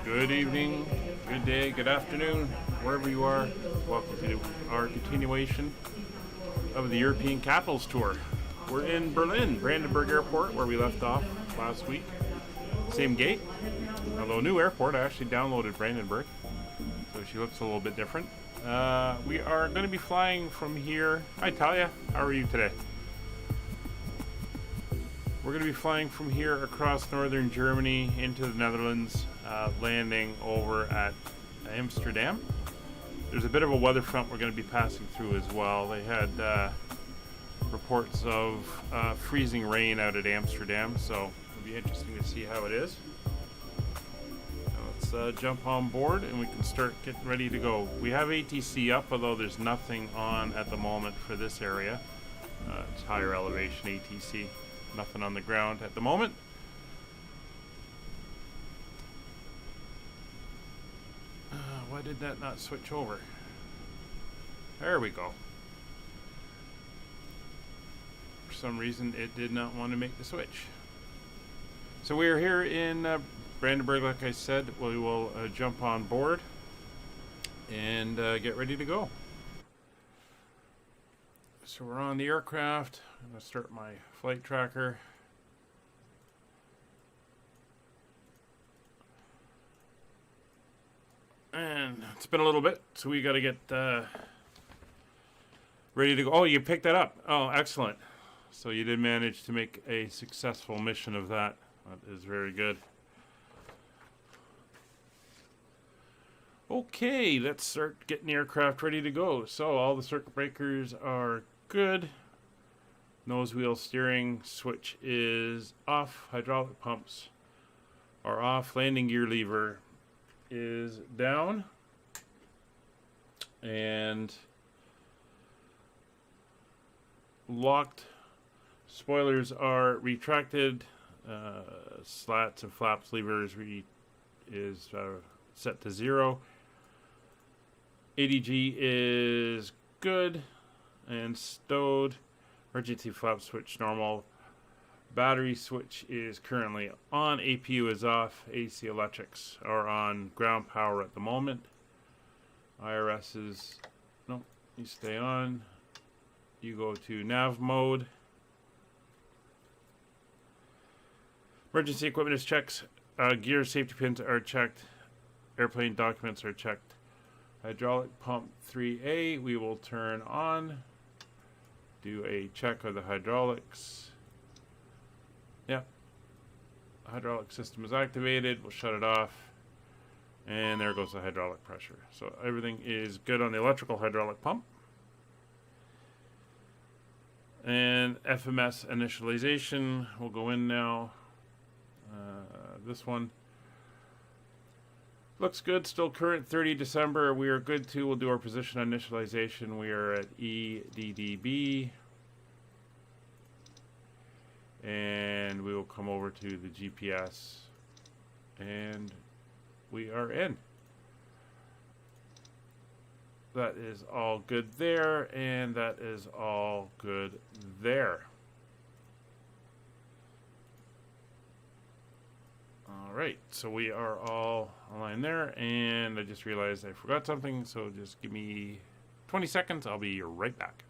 Good evening, good day, good afternoon, wherever you are. Welcome to our continuation of the European Capitals Tour. We're in Berlin, Brandenburg Airport, where we left off last week. Same gate, although new airport. I actually downloaded Brandenburg, so she looks a little bit different. We are going to be flying from here. Hi Talia, how are you today? We're going to be flying from here across northern Germany into the Netherlands, landing over at Amsterdam. There's a bit of a weather front we're going to be passing through as well. They had reports of freezing rain out at Amsterdam, so it'll be interesting to see how it is. Now let's jump on board and we can start getting ready to go. We have ATC up, although there's nothing on at the moment for this area. It's higher elevation ATC. Nothing on the ground at the moment. Why did that not switch over? There we go. For some reason it did not want to make the switch. So we are here in Brandenburg, like I said. We will jump on board and get ready to go. So we're on the aircraft. I'm going to start my flight tracker. And it's been a little bit, so we got to get ready to go. Oh, you picked that up. Oh, excellent. So you did manage to make a successful mission of that. That is very good. Okay, let's start getting the aircraft ready to go. So all the circuit breakers are good. Nose wheel steering switch is off. Hydraulic pumps are off. Landing gear lever is down. And locked. Spoilers are retracted. Slats and flaps levers is set to 0. ADG is good and stowed. Emergency flap switch normal. Battery switch is currently on. APU is off. AC electrics are on ground power at the moment. IRS is, no, you stay on. You go to nav mode. Emergency equipment is checked. Gear safety pins are checked. Airplane documents are checked. Hydraulic pump 3A we will turn on. Do a check of the hydraulics. Yep. Hydraulic system is activated. We'll shut it off. And there goes the hydraulic pressure. So everything is good on the electrical hydraulic pump. And FMS initialization will go in now. This one looks good. Still current 30 December. We are good too. We'll do our position initialization. We are at EDDB. And we will come over to the GPS. And we are in. That is all good there, and that is all good there. All right, so we are all aligned there, and I just realized I forgot something, so just give me 20 seconds. I'll be right back.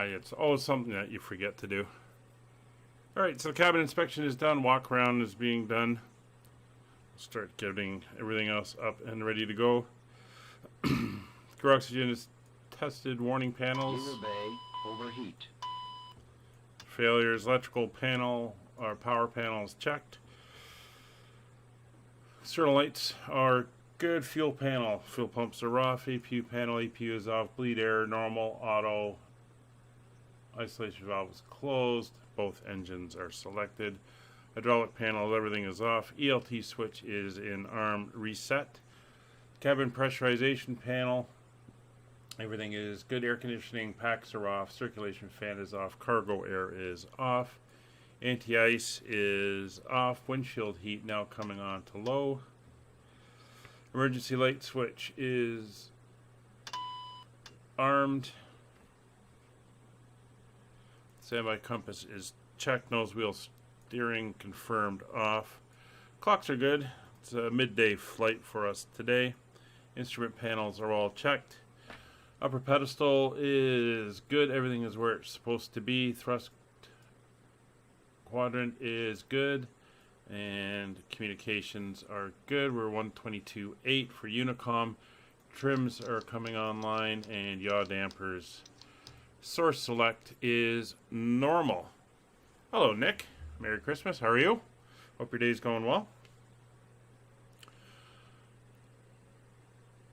It's always something that you forget to do. Alright, so cabin inspection is done. Walk around is being done. Start getting everything else up and ready to go. Crew oxygen is tested. Warning panels. Bay, overheat. Failures. Electrical panel or power panels checked. External lights are good. Fuel panel. Fuel pumps are off. APU panel. APU is off. Bleed air. Normal. Auto. Isolation valve is closed. Both engines are selected. Hydraulic panel, everything is off. ELT switch is in arm reset. Cabin pressurization panel, everything is good. Air conditioning packs are off. Circulation fan is off. Cargo air is off. Anti-ice is off. Windshield heat now coming on to low. Emergency light switch is armed. Standby compass is checked. Nose wheel steering confirmed off. Clocks are good. It's a midday flight for us today. Instrument panels are all checked. Upper pedestal is good. Everything is where it's supposed to be. Thrust quadrant is good. And communications are good. We're 122.8 for Unicom. Trims are coming online, and yaw dampers. Source select is normal. Hello, Nick. Merry Christmas. How are you? Hope your day's going well.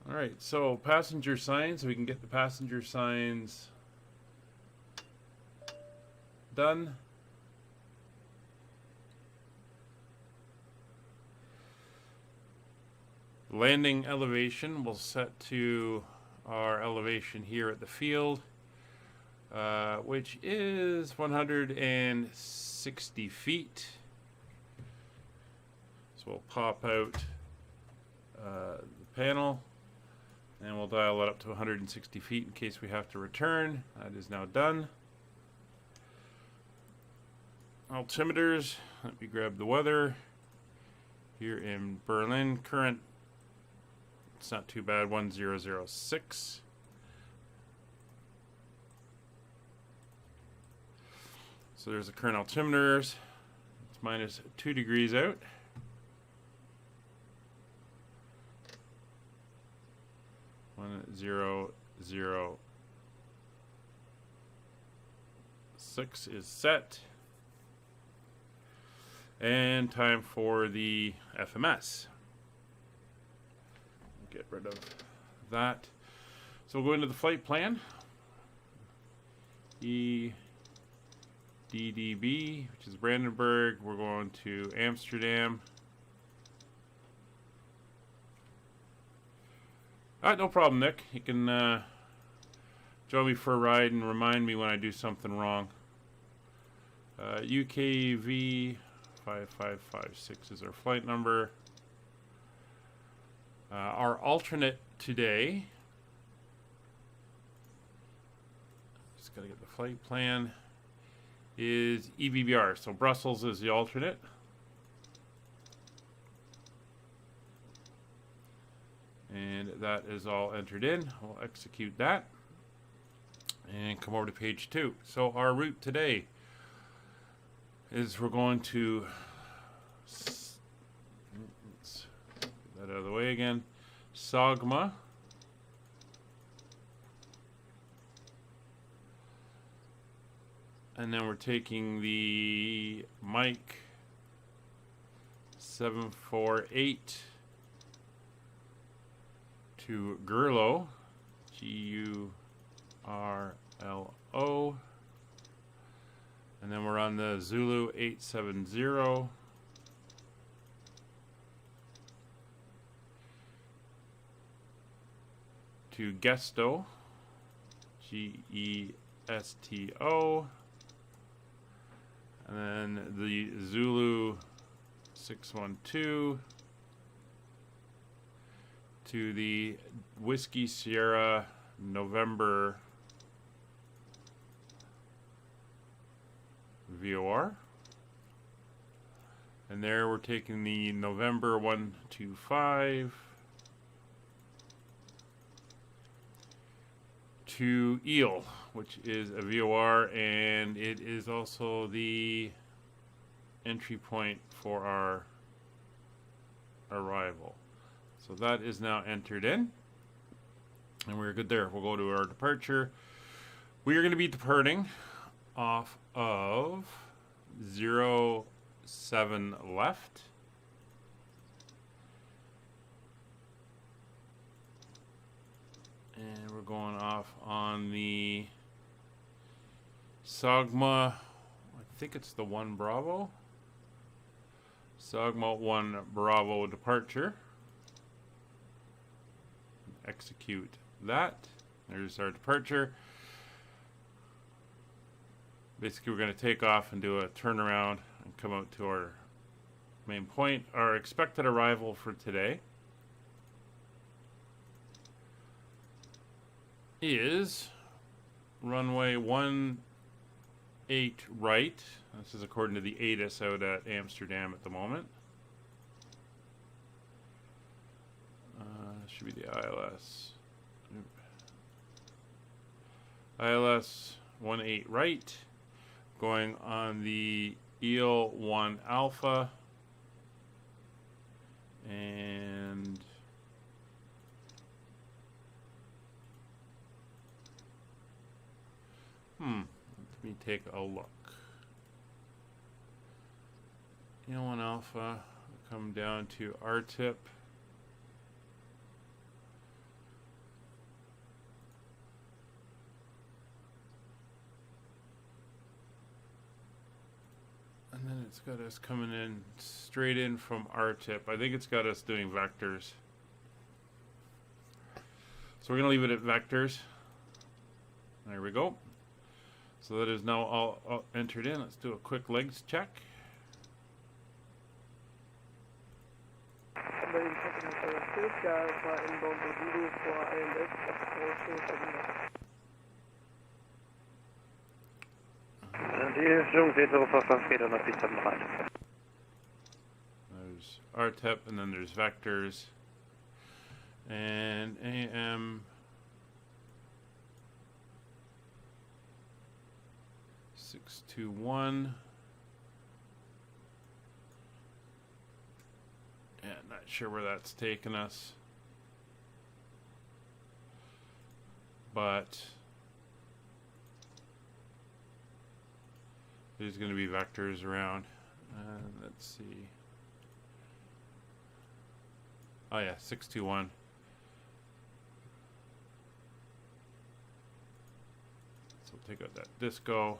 All right, so passenger signs. So we can get the passenger signs done. Landing elevation we'll set to our elevation here at the field. Which is 160 feet. So we'll pop out the panel, and we'll dial it up to 160 feet in case we have to return. That is now done. Altimeters, let me grab the weather. Here in Berlin, current, it's not too bad, 1006. So there's the current altimeters. It's minus 2 degrees out. One 006 is set. And time for the FMS. Get rid of that. So we'll go into the flight plan. EDDB, which is Brandenburg. We're going to Amsterdam. No problem, Nick. You can join me for a ride and remind me when I do something wrong. UKV 5556 is our flight number. Our alternate today, just gotta get the flight plan, is EVBR. So Brussels is the alternate. And that is all entered in. We'll execute that and come over to page 2. So our route today is we're going to, let's get that out of the way again, Sagma, and then we're taking the Mike 748 to Gurlo, Gurlo, and then we're on the Zulu 870 to Gesto, Gesto, and then the Zulu 612 to the Whiskey Sierra November VOR, and there we're taking the November 125 to Eel, which is a VOR, and it is also the entry point for our arrival. So that is now entered in, and we're good there. We'll go to our departure. We are going to be departing off of 07 left. And we're going off on the Sagma, I think it's the 1 Bravo. Sagma 1 Bravo departure. Execute that. There's our departure. Basically, we're going to take off and do a turnaround and come out to our main point. Our expected arrival for today is runway 18 right. This is according to the ATIS out at Amsterdam at the moment. Should be the ILS. ILS 18 right. Going on the Eel 1 Alpha. And let me take a look. Eel 1 Alpha, come down to RTIP. And then it's got us coming in straight in from RTIP. I think it's got us doing vectors. So we're going to leave it at vectors. There we go. So that is now all entered in. Let's do a quick legs check. There's RTEP, and then there's vectors, and AM 621. Yeah, not sure where that's taken us, but there's going to be vectors around. Let's see. Oh yeah, 621. So we'll take out that disco,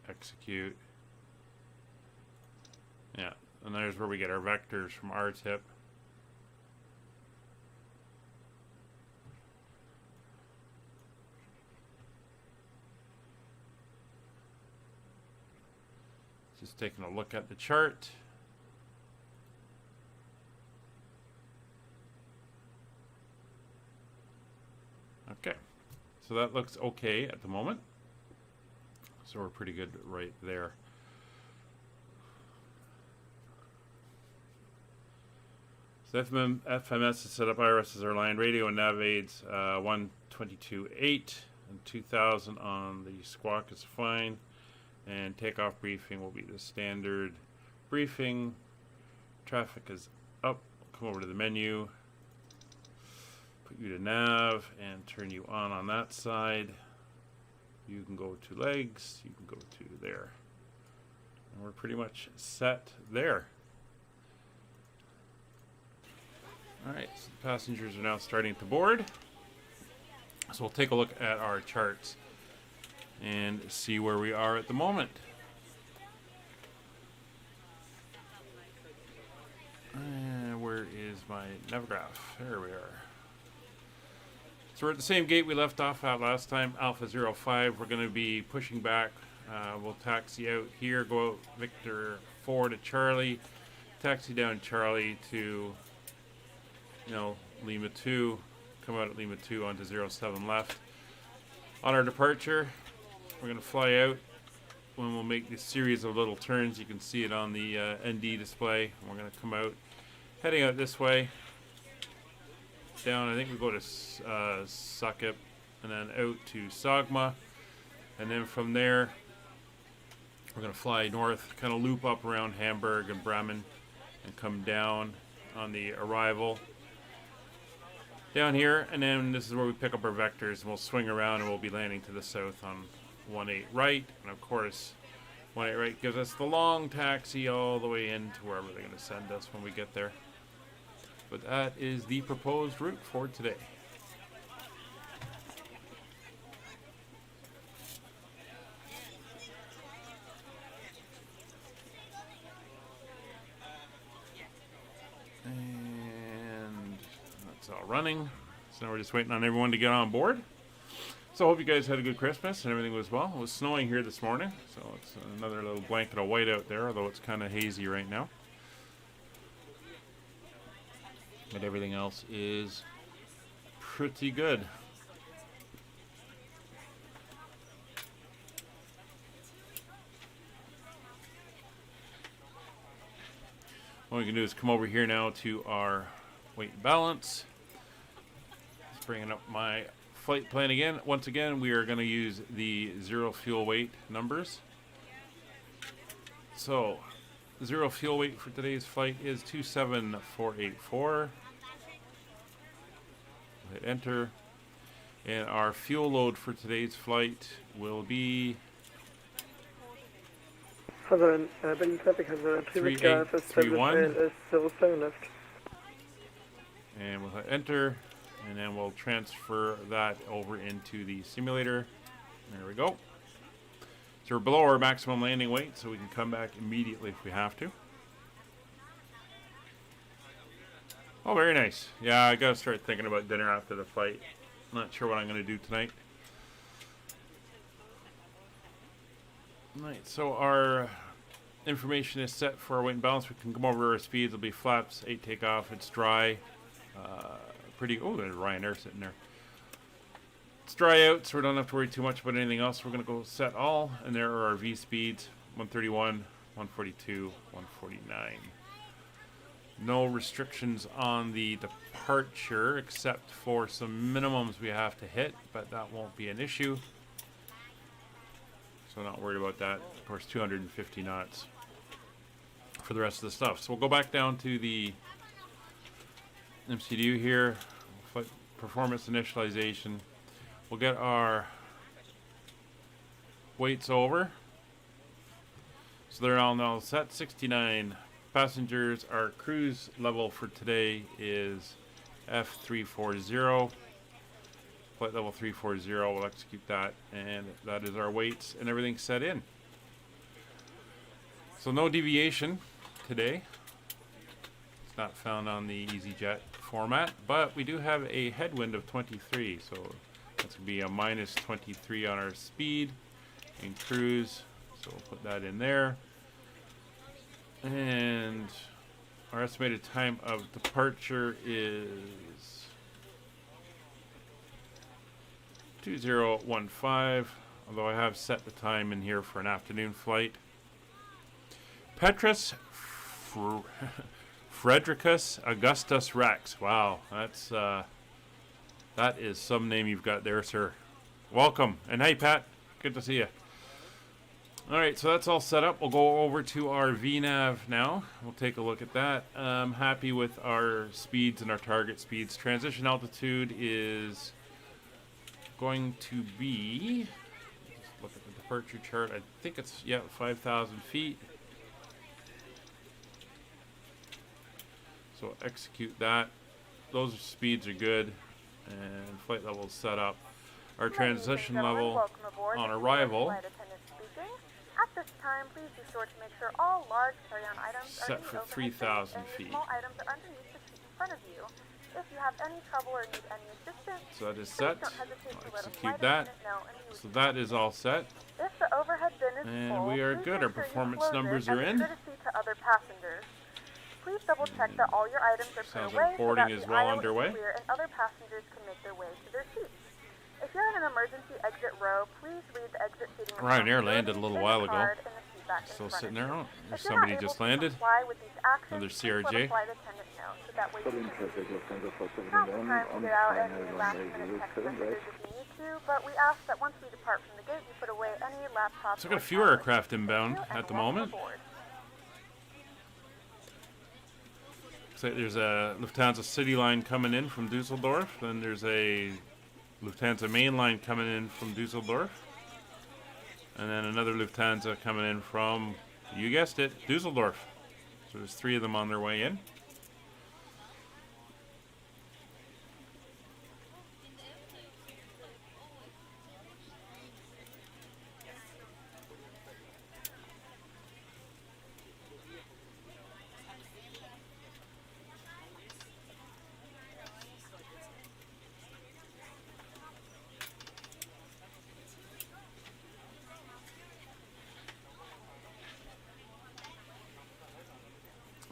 execute. Yeah, and there's where we get our vectors from RTIP. Just taking a look at the chart. Okay, so that looks okay at the moment. So we're pretty good right there. So FMS is set up, IRS is our line, radio and nav aids, 122.8 and 2000 on the squawk is fine. And takeoff briefing will be the standard briefing. Traffic is up, come over to the menu, put you to nav and turn you on that side. You can go to legs, you can go to there. And we're pretty much set there. Alright, so the passengers are now starting to board. So we'll take a look at our charts and see where we are at the moment. Where is my navgraph? There we are. So we're at the same gate we left off at last time, Alpha 05. We're going to be pushing back. We'll taxi out here, go out Victor 4 to Charlie, taxi down Charlie to, Lima 2, come out at Lima 2 onto 07 left. On our departure, we're going to fly out. When we'll make this series of little turns, you can see it on the ND display. We're going to come out, heading out this way. Down, I think we go to Suckup, and then out to Sagma, and then from there we're going to fly north, kind of loop up around Hamburg and Bremen, and come down on the arrival down here, and then this is where we pick up our vectors, and we'll swing around and we'll be landing to the south on 18 right, and of course 18 right gives us the long taxi all the way into wherever they're going to send us when we get there. But that is the proposed route for today. And that's all running. So now we're just waiting on everyone to get on board. So I hope you guys had a good Christmas and everything was well. It was snowing here this morning, so it's another little blanket of white out there, although it's kind of hazy right now. But everything else is pretty good. What we can do is come over here now to our weight and balance. Just bringing up my flight plan again. Once again, we are going to use the zero fuel weight numbers. So, zero fuel weight for today's flight is 27484. Hit enter. And our fuel load for today's flight will be 3831. And we'll hit enter. And then we'll transfer that over into the simulator. There we go. So we're below our maximum landing weight, so we can come back immediately if we have to. Oh, very nice. Yeah, I gotta start thinking about dinner after the flight. I'm not sure what I'm gonna do tonight. Right, so our information is set for our weight and balance. We can come over our speeds. It'll be flaps, 8 takeoff. It's dry. Oh, there's Ryanair sitting there. It's dry out, so we don't have to worry too much about anything else. We're going to go set all, and there are our V speeds, 131, 142, 149. No restrictions on the departure, except for some minimums we have to hit, but that won't be an issue. So not worried about that. Of course, 250 knots for the rest of the stuff. So we'll go back down to the MCDU here, performance initialization. We'll get our weights over. So they're all now set, 69 passengers. Our cruise level for today is F340. Flight level 340, we'll execute that, and that is our weights and everything set in. So no deviation today. It's not found on the EasyJet format, but we do have a headwind of 23, so that's going to be a minus 23 on our speed in cruise, so we'll put that in there. And our estimated time of departure is 2015, although I have set the time in here for an afternoon flight. Petrus Fredricus Augustus Rex. Wow, that's that is some name you've got there, sir. Welcome. And hey, Pat, good to see you. All right, so that's all set up. We'll go over to our VNav now. We'll take a look at that. I'm happy with our speeds and our target speeds. Transition altitude is going to be, just look at the departure chart. I think it's, 5,000 feet. So execute that. Those speeds are good. And flight level is set up. Our transition level on arrival at this time, please be sure to make sure all large carry-on items set for 3,000 feet. Small items are underneath the seat in front of you. If you have any trouble or need any assistance, so that is set. I'll execute that. So that that is all set. If the overhead bin is And full, we are please good. make Our sure you performance close numbers it are as a in. courtesy to other passengers. Please double check that all your items are put Sounds away like boarding so that is the well aisle underway. is clear and other passengers can make their way to their seats. If you're in an emergency exit row, please read the exit seating Ryanair landed a little while ago. card in the seat back in Still front sitting of there. you. Oh, there's If you're somebody not able just to landed. comply with these actions, Another please let CRJ. a flight attendant know so that way you can now's the time to get out any last-minute text messages if you need to, but we ask that once we depart from the gate, you put away any laptops. So I've got a or few tablets. aircraft inbound Thank you, and at the welcome moment. aboard. So there's a Lufthansa City line coming in from Dusseldorf. Then there's a Lufthansa main line coming in from Dusseldorf. And then another Lufthansa coming in from, you guessed it, Dusseldorf. So there's 3 of them on their way in.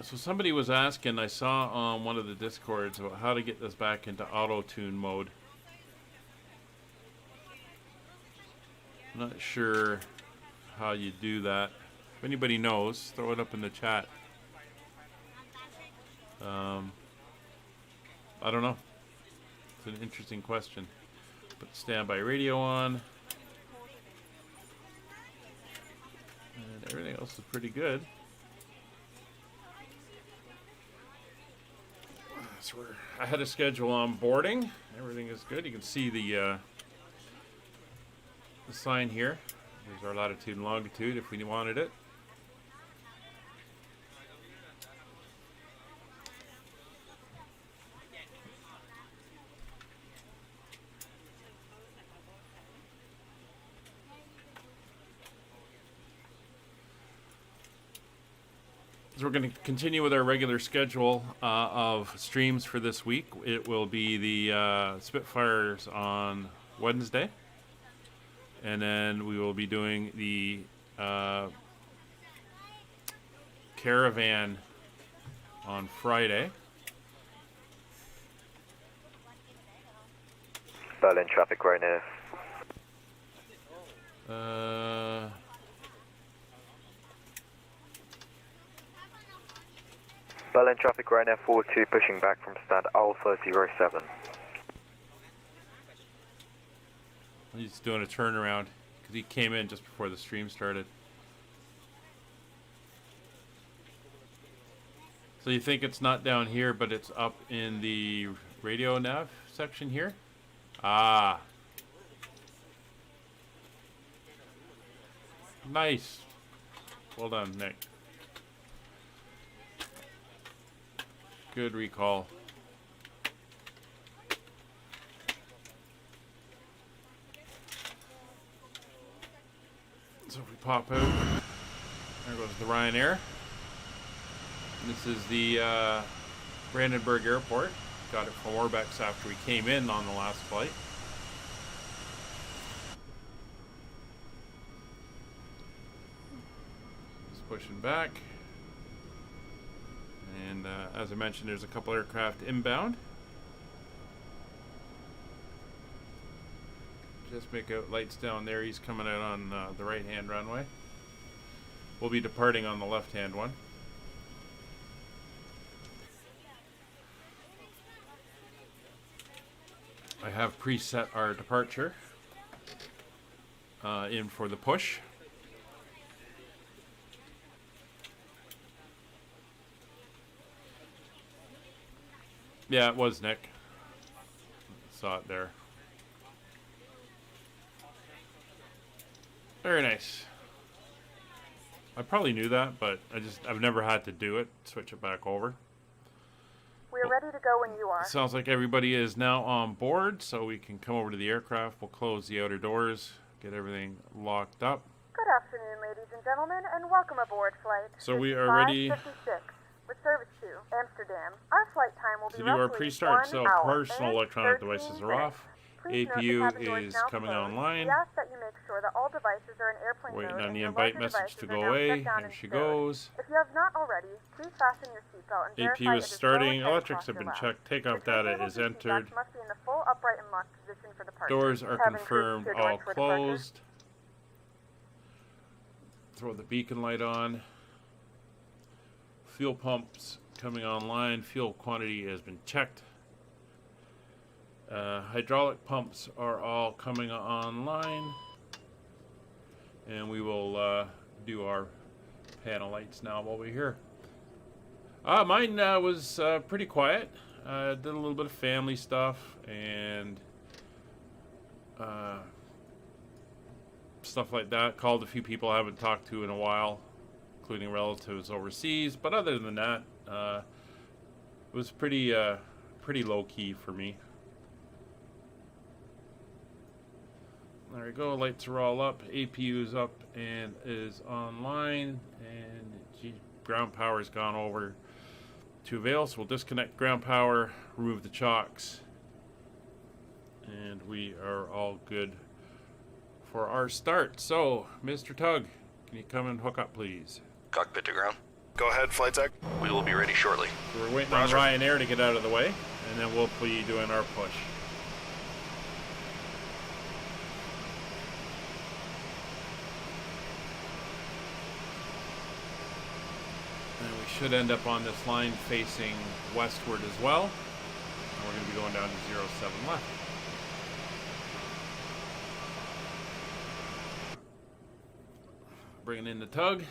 So somebody was asking, I saw on one of the Discords about how to get this back into auto-tune mode. I'm not sure how you do that. If anybody knows, throw it up in the chat. I don't know. It's an interesting question. Put standby radio on. And everything else is pretty good. So we're ahead of schedule on boarding. Everything is good. You can see the sign here. Here's our latitude and longitude if we wanted it. So we're going to continue with our regular schedule of streams for this week. It will be the Spitfires on Wednesday. And then we will be doing the Caravan on Friday. Berlin traffic right now. Berlin traffic right now, 42 pushing back from stand Alpha 07. He's doing a turnaround because he came in just before the stream started. So you think it's not down here, but it's up in the radio nav section here? Ah. Nice. Well done, Nick. Good recall. So if we pop out, there goes the Ryanair. This is the Brandenburg Airport. Got it from Orbex after we came in on the last flight. Just pushing back. And as I mentioned, there's a couple aircraft inbound. Just make out lights down there. He's coming out on the right-hand runway. We'll be departing on the left-hand one. I have preset our departure in for the push. Yeah, it was Nick. Saw it there. Very nice. I probably knew that, but I've never had to do it. Switch it back over. We're ready to go when you are. Sounds like everybody is now on board, so we can come over to the aircraft. We'll close the outer doors, get everything locked up. Good afternoon, ladies and gentlemen, and welcome aboard flight. So we are ready 556 with service to Amsterdam. Our flight time will to be do our roughly pre-start. 1 So hour personal and electronic 13 devices are minutes. off. Please note the APU cabin doors is now coming closed. online. We ask that you make sure that all devices are in airplane Waiting mode on and the your invite larger message to devices go are now away. shut down Here and she stowed. goes. If you have not already, please fasten your seatbelt and verify APU it is is starting. well attached Electrics across have your been lap. checked. Takeoff The data cables is and seat entered. belts must be in the full upright and locked position for departure. Doors are Cabin crew, confirmed secure all doors for departure. closed. Throw the beacon light on. Fuel pumps coming online. Fuel quantity has been checked. Hydraulic pumps are all coming online. And we will do our panel lights now while we're here. Mine was pretty quiet. Did a little bit of family stuff and stuff like that. Called a few people I haven't talked to in a while, including relatives overseas. But other than that, it was pretty low key for me. There we go. Lights are all up. APU is up and is online. And ground power has gone over to avail. So we'll disconnect ground power, remove the chocks, and we are all good for our start. So, Mr. Tug, can you come and hook up, please? Cockpit to ground. Go ahead, flight tech. We will be ready shortly. So we're waiting Roger. on Ryanair to get out of the way, and then we'll be doing our push. And we should end up on this line facing westward as well. And we're going to be going down to 07 left. Bringing in the tug.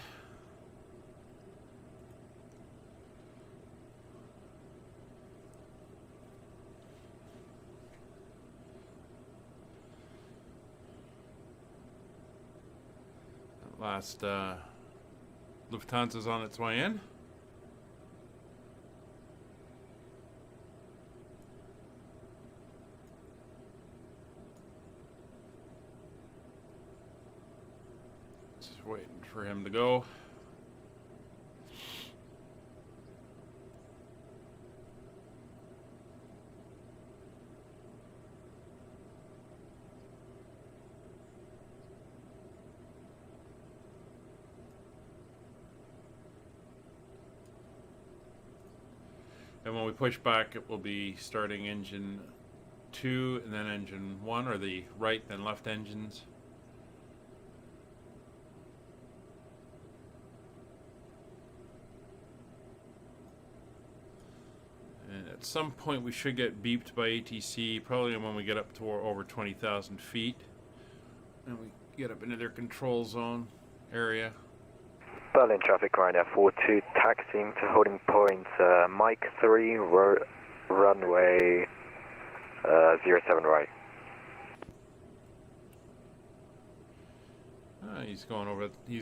Last Lufthansa's on its way in. Just waiting for him to go. And when we push back, it will be starting engine 2 and then engine 1, or the right then left engines. And at some point we should get beeped by ATC, probably when we get up to over 20,000 feet. And we get up into their control zone area. Berlin traffic, Ryanair 42, taxiing to holding points, Mike 3, runway 07 right. He's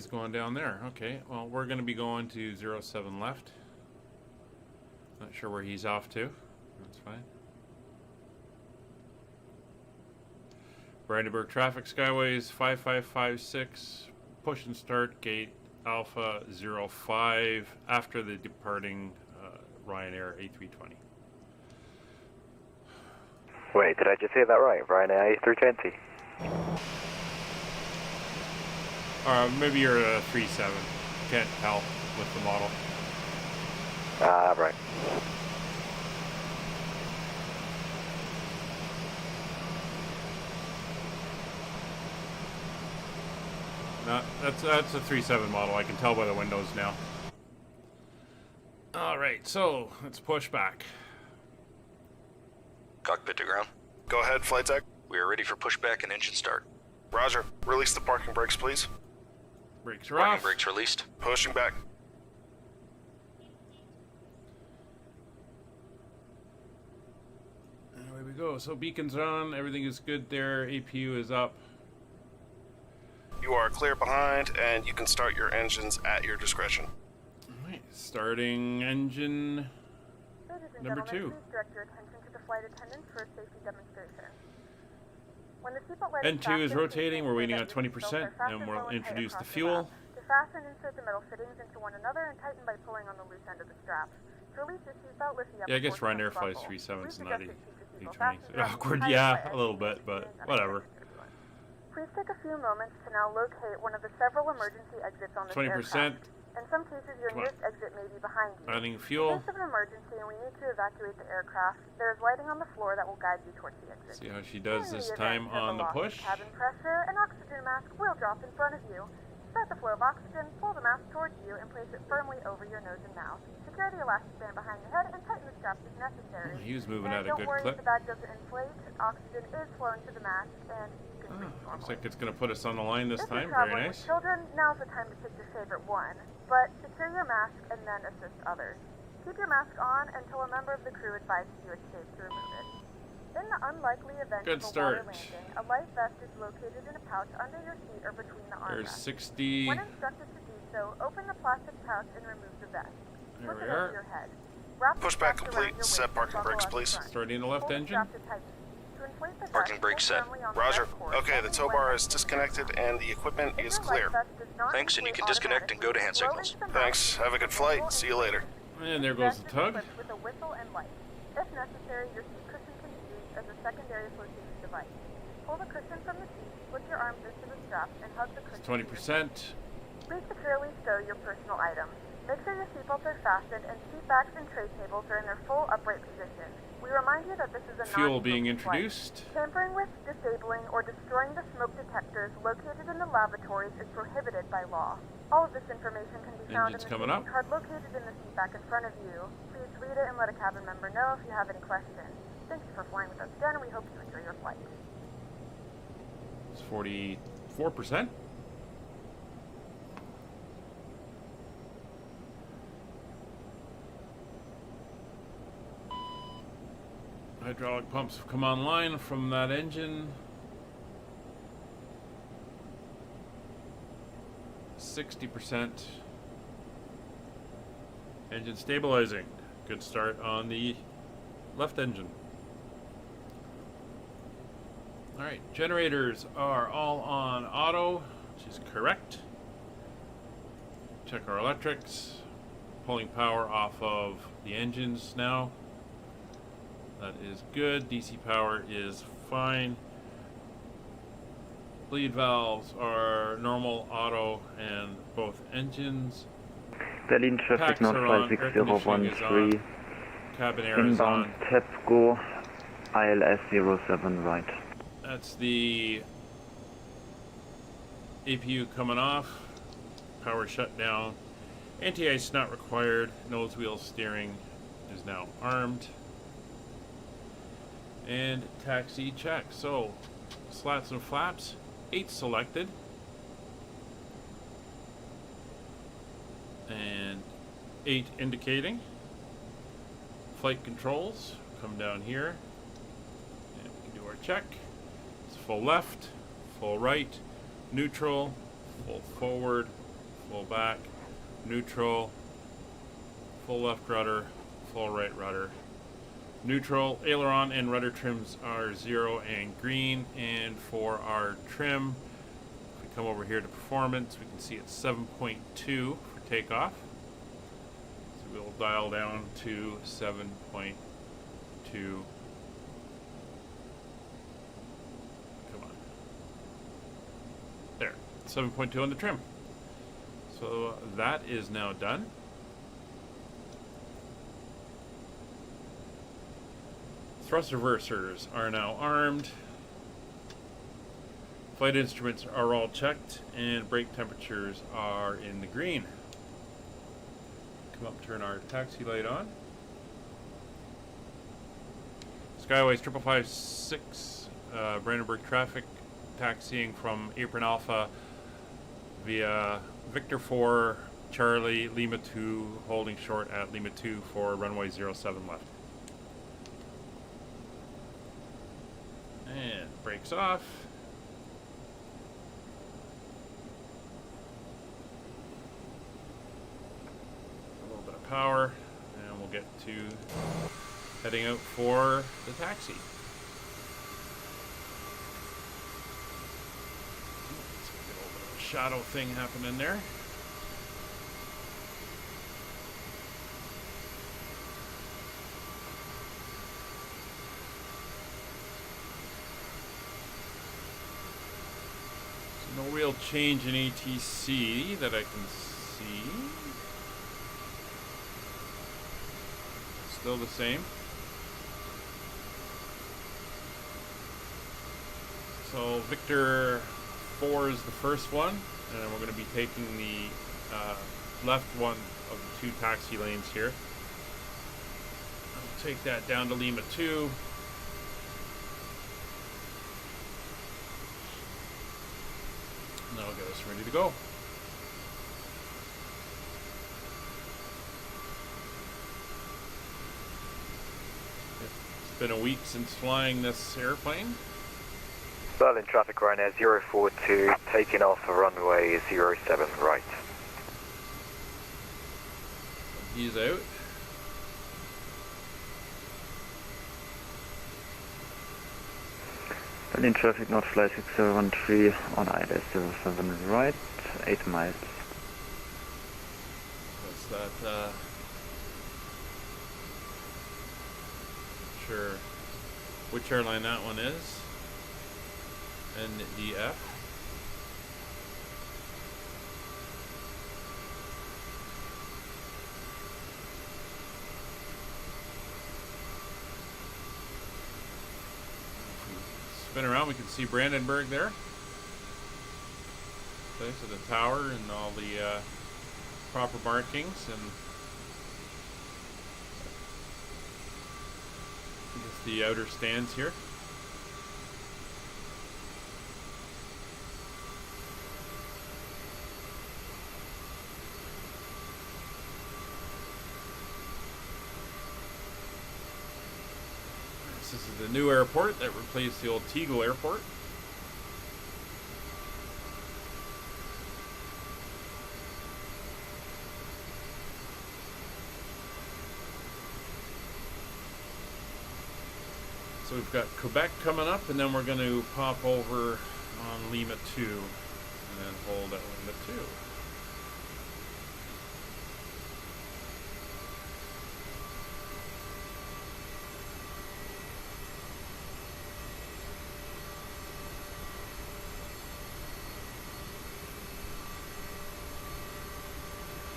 going down there. Okay, well, we're going to be going to 07 left. Not sure where he's off to. That's fine. Brandenburg traffic, Skyways 5556, push and start, gate Alpha 05 after the departing Ryanair A320. Wait, did I just hear that right? Ryanair A320? Maybe you're a 37. Can't tell with the model. Right. No, that's a 3.7 model. I can tell by the windows now. All right, so let's push back. Cockpit to ground. Go ahead, flight deck. We are ready for pushback and engine start. Roger. Release the parking brakes, please. Brakes are Parking off. brakes released. Pushing back. And away we go. So beacons are on. Everything is good there. APU is up. You are clear behind, and you can start your engines at your discretion. All right, starting engine. Ladies and Number gentlemen, 2. please direct your attention to the flight attendants for a safety demonstration. When the seatbelt light N2 is fastened, rotating. We're please waiting ensure on that your 20%, seatbelts are and fastened we'll low and tight introduce the across your fuel. lap. To fasten, insert the metal fittings into one another and tighten by pulling on the loose end of the strap. To release your seatbelt, lift the upper Yeah, I guess portion Ryanair of the flies buckle. 3.7s, Please not adjust your seat to seatbelt 820s. fasten throughout the Awkward, entire yeah, flight a little as bit, you but experience whatever. unexpected turbulence. Please take a few moments to now locate one of the several emergency exits on this 20%. aircraft. In some cases, your Come on. nearest exit may be behind you. Adding In fuel. case of an emergency and we need to evacuate the aircraft, there is lighting on the floor that will guide you towards the exit. See how she does In the this event time of a on the loss of push. cabin pressure, an oxygen mask will drop in front of you. Start the flow of oxygen, pull the mask towards you, and place it firmly over your nose and mouth. Secure the elastic band behind your head and tighten the straps if necessary. He was moving And at a don't good worry clip. if the bag doesn't inflate. Oxygen is flowing to the mask, and you can breathe normally. Looks like it's going to put us on the line this If time. you're Very traveling nice. with children, now's the time to pick your favorite one. But secure your mask and then assist others. Keep your mask on until a member of the crew advises you it's safe to remove it. In the unlikely event Good of a start. water landing, a life vest is located in a pouch under your seat or between the There's armrests. 60. When instructed to do so, open the plastic pouch and remove the vest. There Flip we it over are. your head. Wrap the Pushback straps around complete. your waist Set and parking buckle brakes, up the please. front. Starting the left Hold the engine. strap to tighten. To inflate the Parking vest, brakes pull set. firmly on the Roger. red cord, Okay, the holding tow the bar left is hand disconnected and the equipment if is your clear. life vest does not Thanks, and you can inflate disconnect and go to hand automatically, signals. blow into the Thanks. mouth Have a good and flight. pull See you into later. And there goes the vest is tug. equipped with a whistle and light. If necessary, your seat cushion can be used as a secondary flotation device. Pull the cushion from the seat, slip your arms into the straps, and hug the cushion. It's 20%. Please securely stow your personal items. Make sure your seatbelts are fastened and seat backs and tray tables are in their full upright position. We remind you that this is a Fuel being non-smoking flight. introduced. Tampering with, disabling, or destroying the smoke detectors located in the lavatories is prohibited by law. All of this information can be found Engine's in the coming safety up. card located in the seat back in front of you. Please read it and let a cabin member know if you have any questions. Thank you for flying with us again, and we hope you enjoy your flight. It's 44%. Hydraulic pumps have come online from that engine. 60%. Engine stabilizing. Good start on the left engine. Alright, generators are all on auto, which is correct. Check our electrics. Pulling power off of the engines now. That is good. DC power is fine. Bleed valves are normal, auto, and both engines. Berlin traffic Packs now are on, air conditioning is 56013, Cabin air is inbound on. TEPCO, ILS 07 right. That's the APU coming off. Power shut down. Anti-ice not required. Nose wheel steering is now armed. And taxi check. So, slats and flaps, 8 selected. And 8 indicating. Flight controls come down here. And we can do our check. It's full left, full right, neutral, full forward, full back, neutral, full left rudder, full right rudder. Neutral, aileron and rudder trims are 0 and green, and for our trim, if we come over here to performance, we can see it's 7.2 for takeoff. So we'll dial down to 7.2. Come on. There, 7.2 on the trim. So that is now done. Thrust reversers are now armed. Flight instruments are all checked, and brake temperatures are in the green. Come up, turn our taxi light on. Skyways 5556, Brandenburg traffic, taxiing from Apron Alpha via Victor 4, Charlie, Lima 2, holding short at Lima 2 for runway 07 left. And brakes off. A little bit of power, and we'll get to heading out for the taxi. Let's get a little bit of a shadow thing happening there. No real change in ATC that I can see. Still the same. So Victor 4 is the first one, and we're going to be taking the left one of the 2 taxi lanes here. I'll take that down to Lima 2. And that'll get us ready to go. It's been a week since flying this airplane. Berlin traffic right now 042, taking off for runway 07 right. He's out. Berlin traffic, North Flight 6013 on ILS 07 right, 8 miles. What's that? Sure. Which airline that one is? NDF. Spin around, we can see Brandenburg there. Place of the tower and all the proper markings, and just the outer stands here. This is the new airport that replaced the old Tegel airport. So we've got Quebec coming up, and then we're going to pop over on Lima 2 and then hold at Lima 2.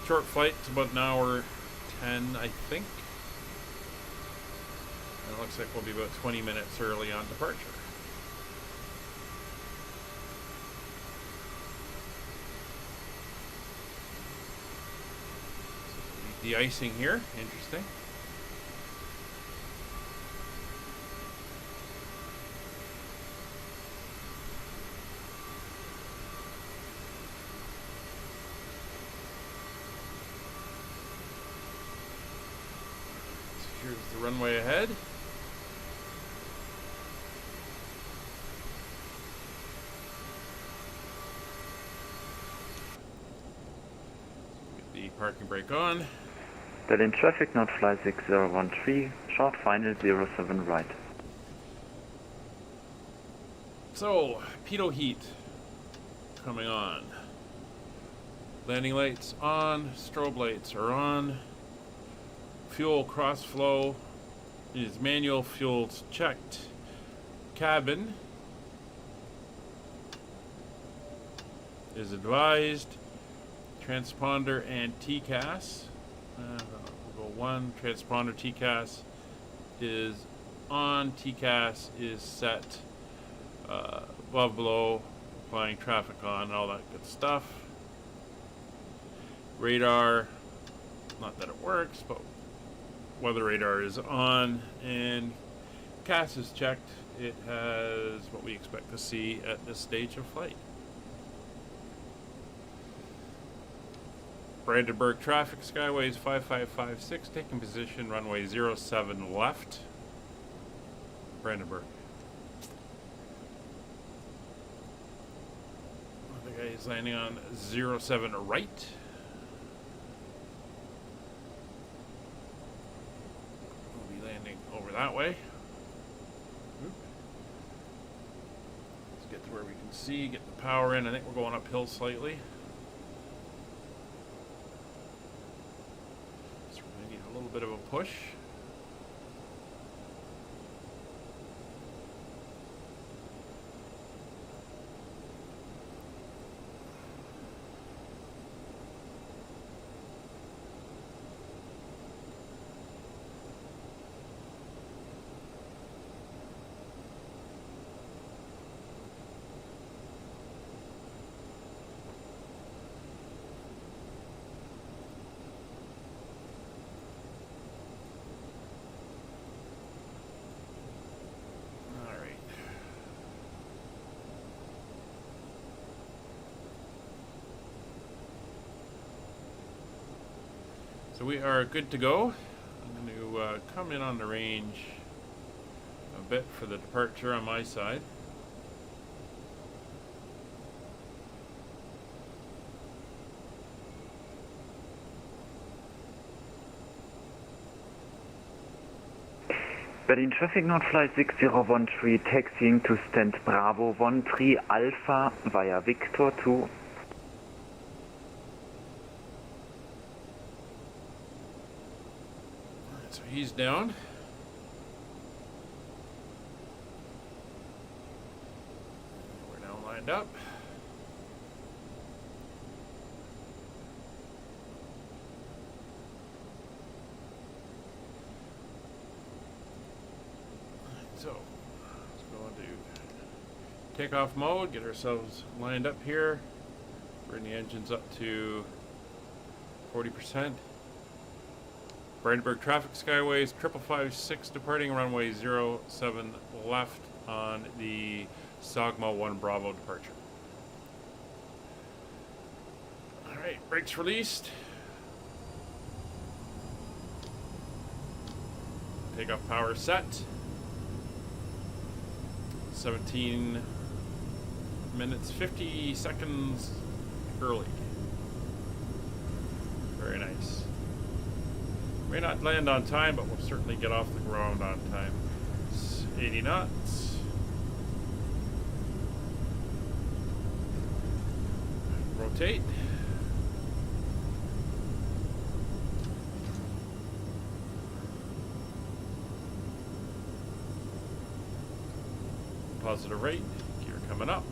Short flight, it's about an hour 10, I think. And it looks like we'll be about 20 minutes early on departure. The icing here, interesting. Here's the runway ahead. Get the parking brake on. Berlin traffic, North Flight 6013, short final 07 right. So, pitot heat coming on. Landing lights on, strobe lights are on. Fuel cross flow is manual, fuel's checked. Cabin is advised. Transponder and TCAS. We'll go one. Transponder TCAS is on. TCAS is set above, below, applying traffic on, and all that good stuff. Radar, not that it works, but weather radar is on, and CAS is checked. It has what we expect to see at this stage of flight. Brandenburg traffic, Skyways 5556, taking position, runway 07 left. Brandenburg. The guy is landing on 07 right. We'll be landing over that way. Let's get to where we can see, get the power in. I think we're going uphill slightly. So we're going to need a little bit of a push. So we are good to go. I'm going to come in on the range a bit for the departure on my side. Berlin traffic North flight 6013 taxiing to stand Bravo 13 Alpha via Victor 2. So he's down. We're now lined up. So let's go into takeoff mode, get ourselves lined up here. Bring the engines up to 40%. Brandenburg traffic, Skyways 5556 departing, runway 07 left on the Sagma 1 Bravo departure. Alright, brakes released. Takeoff power set. 17 minutes 50 seconds early. Very nice. May not land on time, but we'll certainly get off the ground on time. It's 80 knots. Rotate. Positive rate. Gear coming up.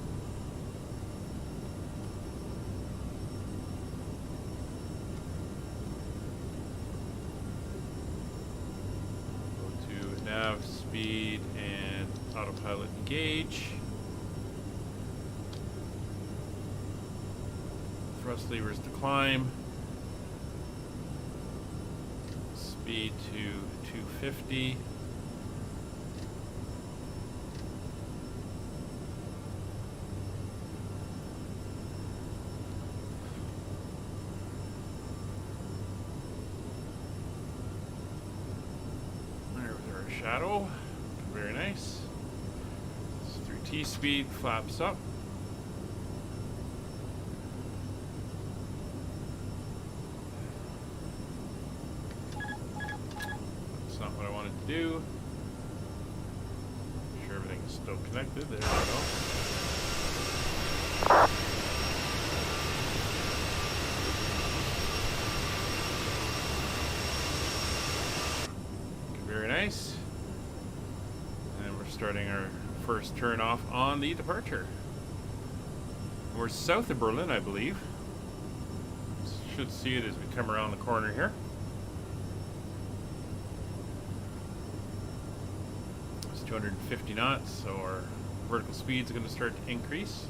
Nav, speed, and autopilot engage. Thrust levers to climb. Speed to 250. Shadow, very nice. So through T-speed, flaps up. That's not what I wanted to do. Make sure everything's still connected. There we go. Very nice. Starting our first turn off on the departure. We're south of Berlin, I believe. Should see it as we come around the corner here. 250 knots, so our vertical speeds are going to start to increase.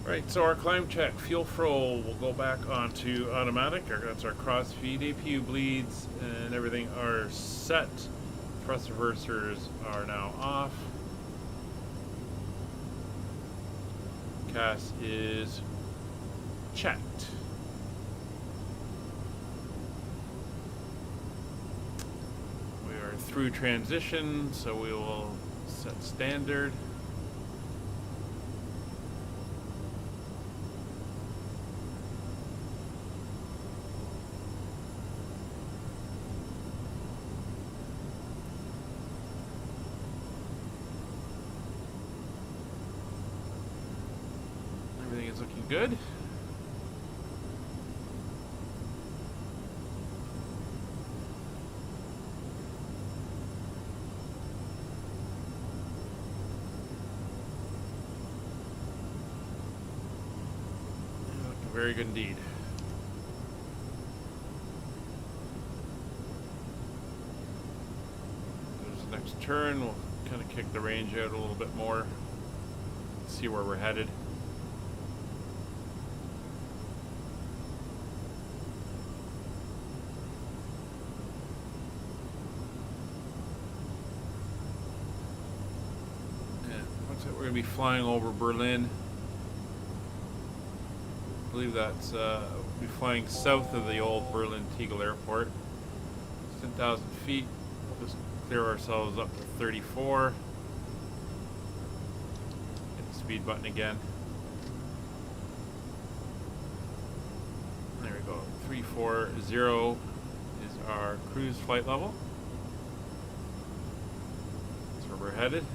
Right, so our climb check, fuel flow will go back onto automatic. That's our cross feed. APU bleeds and everything are set. Thrust reversers are now off. CAS is checked. We are through transition, so we will set standard. Everything is looking good. Looking very good indeed. There's the next turn. We'll kind of kick the range out a little bit more. See where we're headed. We're going to be flying over Berlin. I believe that's we'll be flying south of the old Berlin Tegel Airport. 10,000 feet. We'll just clear ourselves up to 34. Hit the speed button again. There we go. 340 is our cruise flight level. That's where we're headed.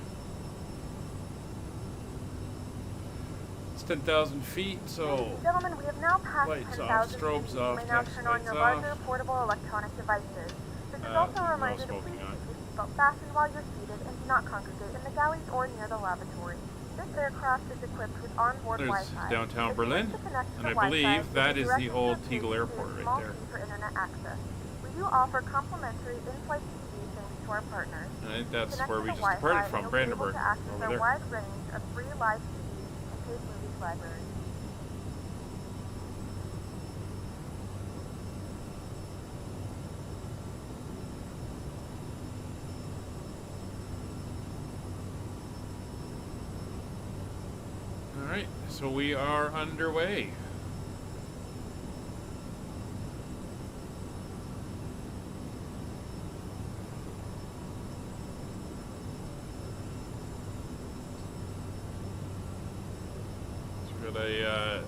10,000 feet, so Ladies and gentlemen, we have now passed lights 10,000 off, feet. strobes You off, may now text turn on lights your off. larger portable electronic devices. This is also a we're all reminder to smoking please on. keep your seatbelt fastened while you're seated and do not congregate in the galleys or near the lavatory. This aircraft is equipped with onboard There's Wi-Fi. downtown If you wish Berlin, to connect to and the I believe Wi-Fi, that you is can the direct old your Tegel pay Airport to a right small there. fee for internet access. We do offer complimentary in-flight TV thanks to our partners. And I think that's Connect where to we the just departed Wi-Fi from, and you'll be able Brandenburg, to access over our there. wide range of free live TVs and paid movies library. Alright, so we are underway. So we got a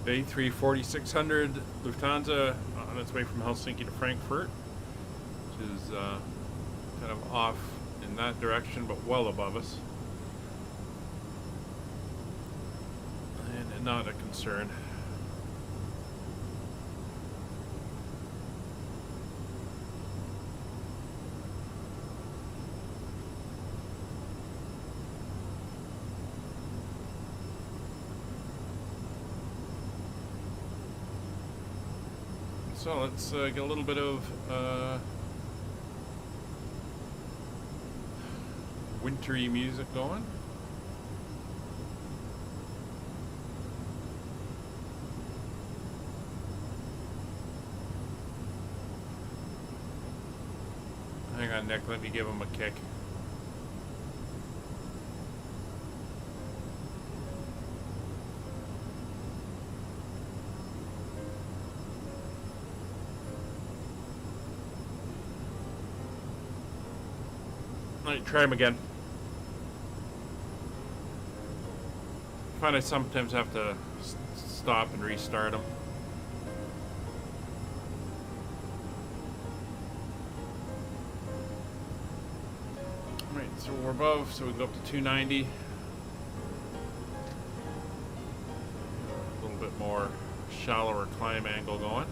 A340-600 Lufthansa on its way from Helsinki to Frankfurt, which is kind of off in that direction, but well above us. And not a concern. So let's get a little bit of wintry music going. Hang on, Nick, let me give him a kick. Alright, try him again. I find I sometimes have to stop and restart him. Right, so we're above, so we go up to 290. A little bit more shallower climb angle going.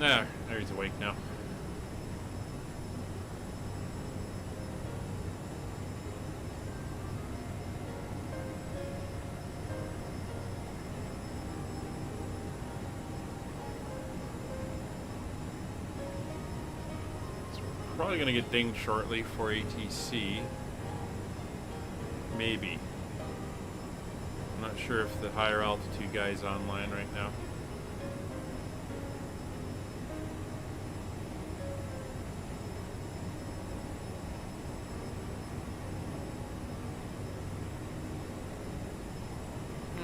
There he's awake now. Probably gonna get dinged shortly for ATC. Maybe. I'm not sure if the higher altitude guy's online right now.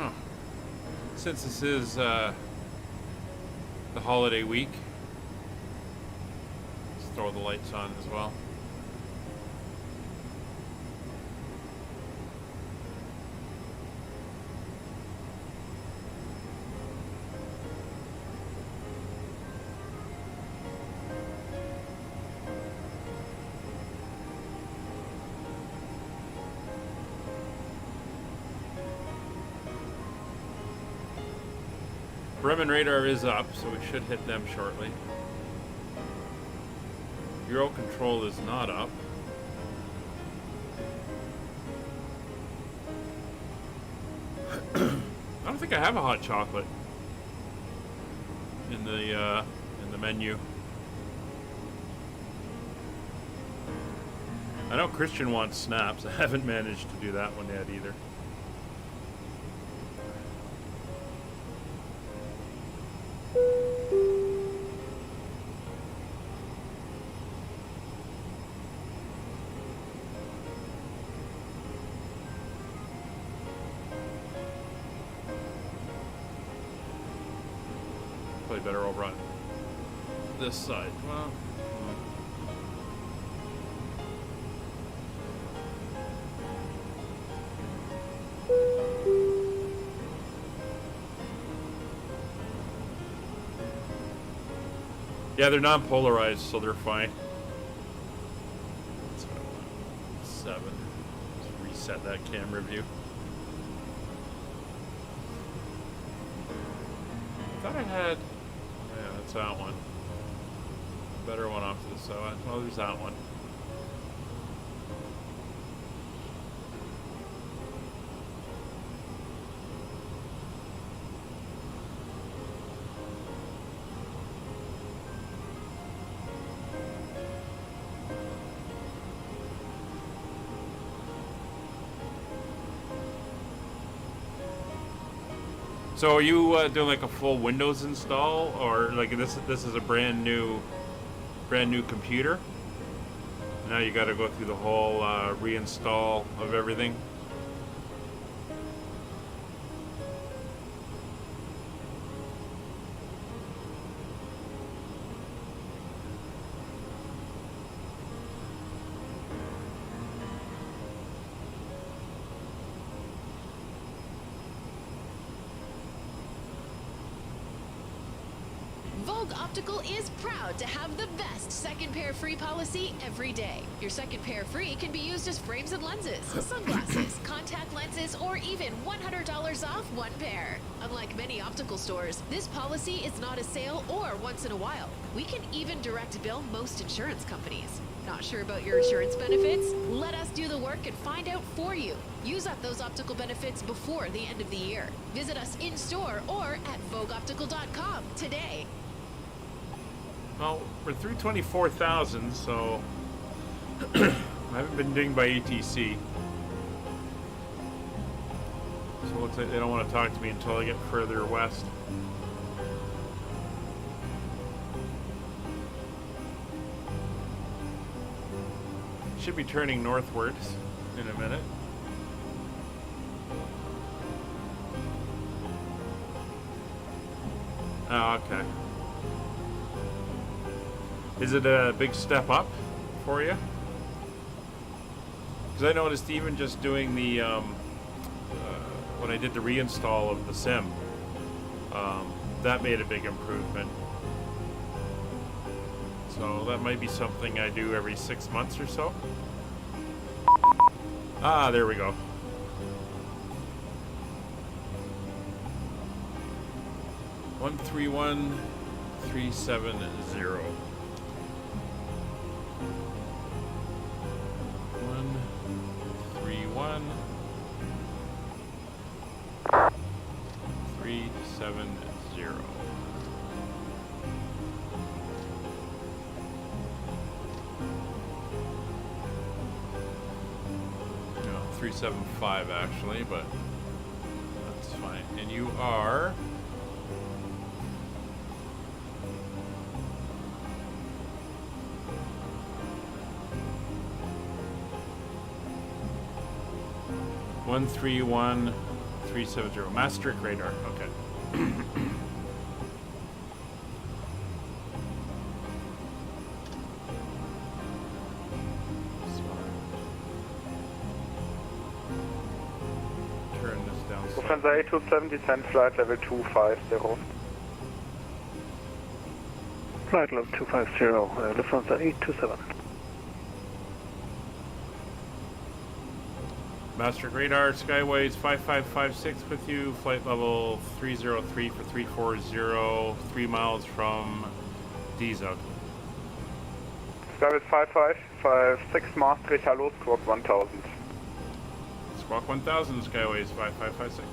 Oh. Since this is the holiday week, throw the lights on as well. Bremen radar is up, so we should hit them shortly. Euro control is not up. I don't think I have a hot chocolate in the menu. I know Christian wants snaps. I haven't managed to do that one yet either. Better over on this side. Well, yeah, they're non-polarized, so they're fine. That's what I want. 7. Let's reset that camera view. I thought I had. Yeah, that's that one. Better one off to the side. Well, there's that one. So are you doing like a full Windows install, or like this is a brand new computer? Now you got to go through the whole reinstall of everything. Optical is proud to have the best second pair free policy every day. Your second pair free can be used as frames and lenses, sunglasses, contact lenses, or even $100 off one pair. Unlike many optical stores, this policy is not a sale or once in a while. We can even direct bill most insurance companies. Not sure about your insurance benefits? Let us do the work and find out for you. Use up those optical benefits before the end of the year. Visit us in store or at vogueoptical.com today. Well, we're through 24,000, so I haven't been dinged by ATC. So it looks like they don't want to talk to me until I get further west. Should be turning northwards in a minute. Oh, okay. Is it a big step up for you? Because I noticed even just doing the, when I did the reinstall of the sim, that made a big improvement. So that might be something I do every 6 months or so. Ah, there we go. 370. 131 370. No, 375 actually, but that's fine. And you are 131370. Master radar. Okay. Turn this down. Lufthansa 827, descend flight level 250. Flight level 250, Lufthansa 827. Master radar, Skyways 5556 with you, flight level 303 for 340, 3 miles from Diesel. Skyways 5556, Maastricht, hello, squawk 1000. Squawk 1000, Skyways 5556.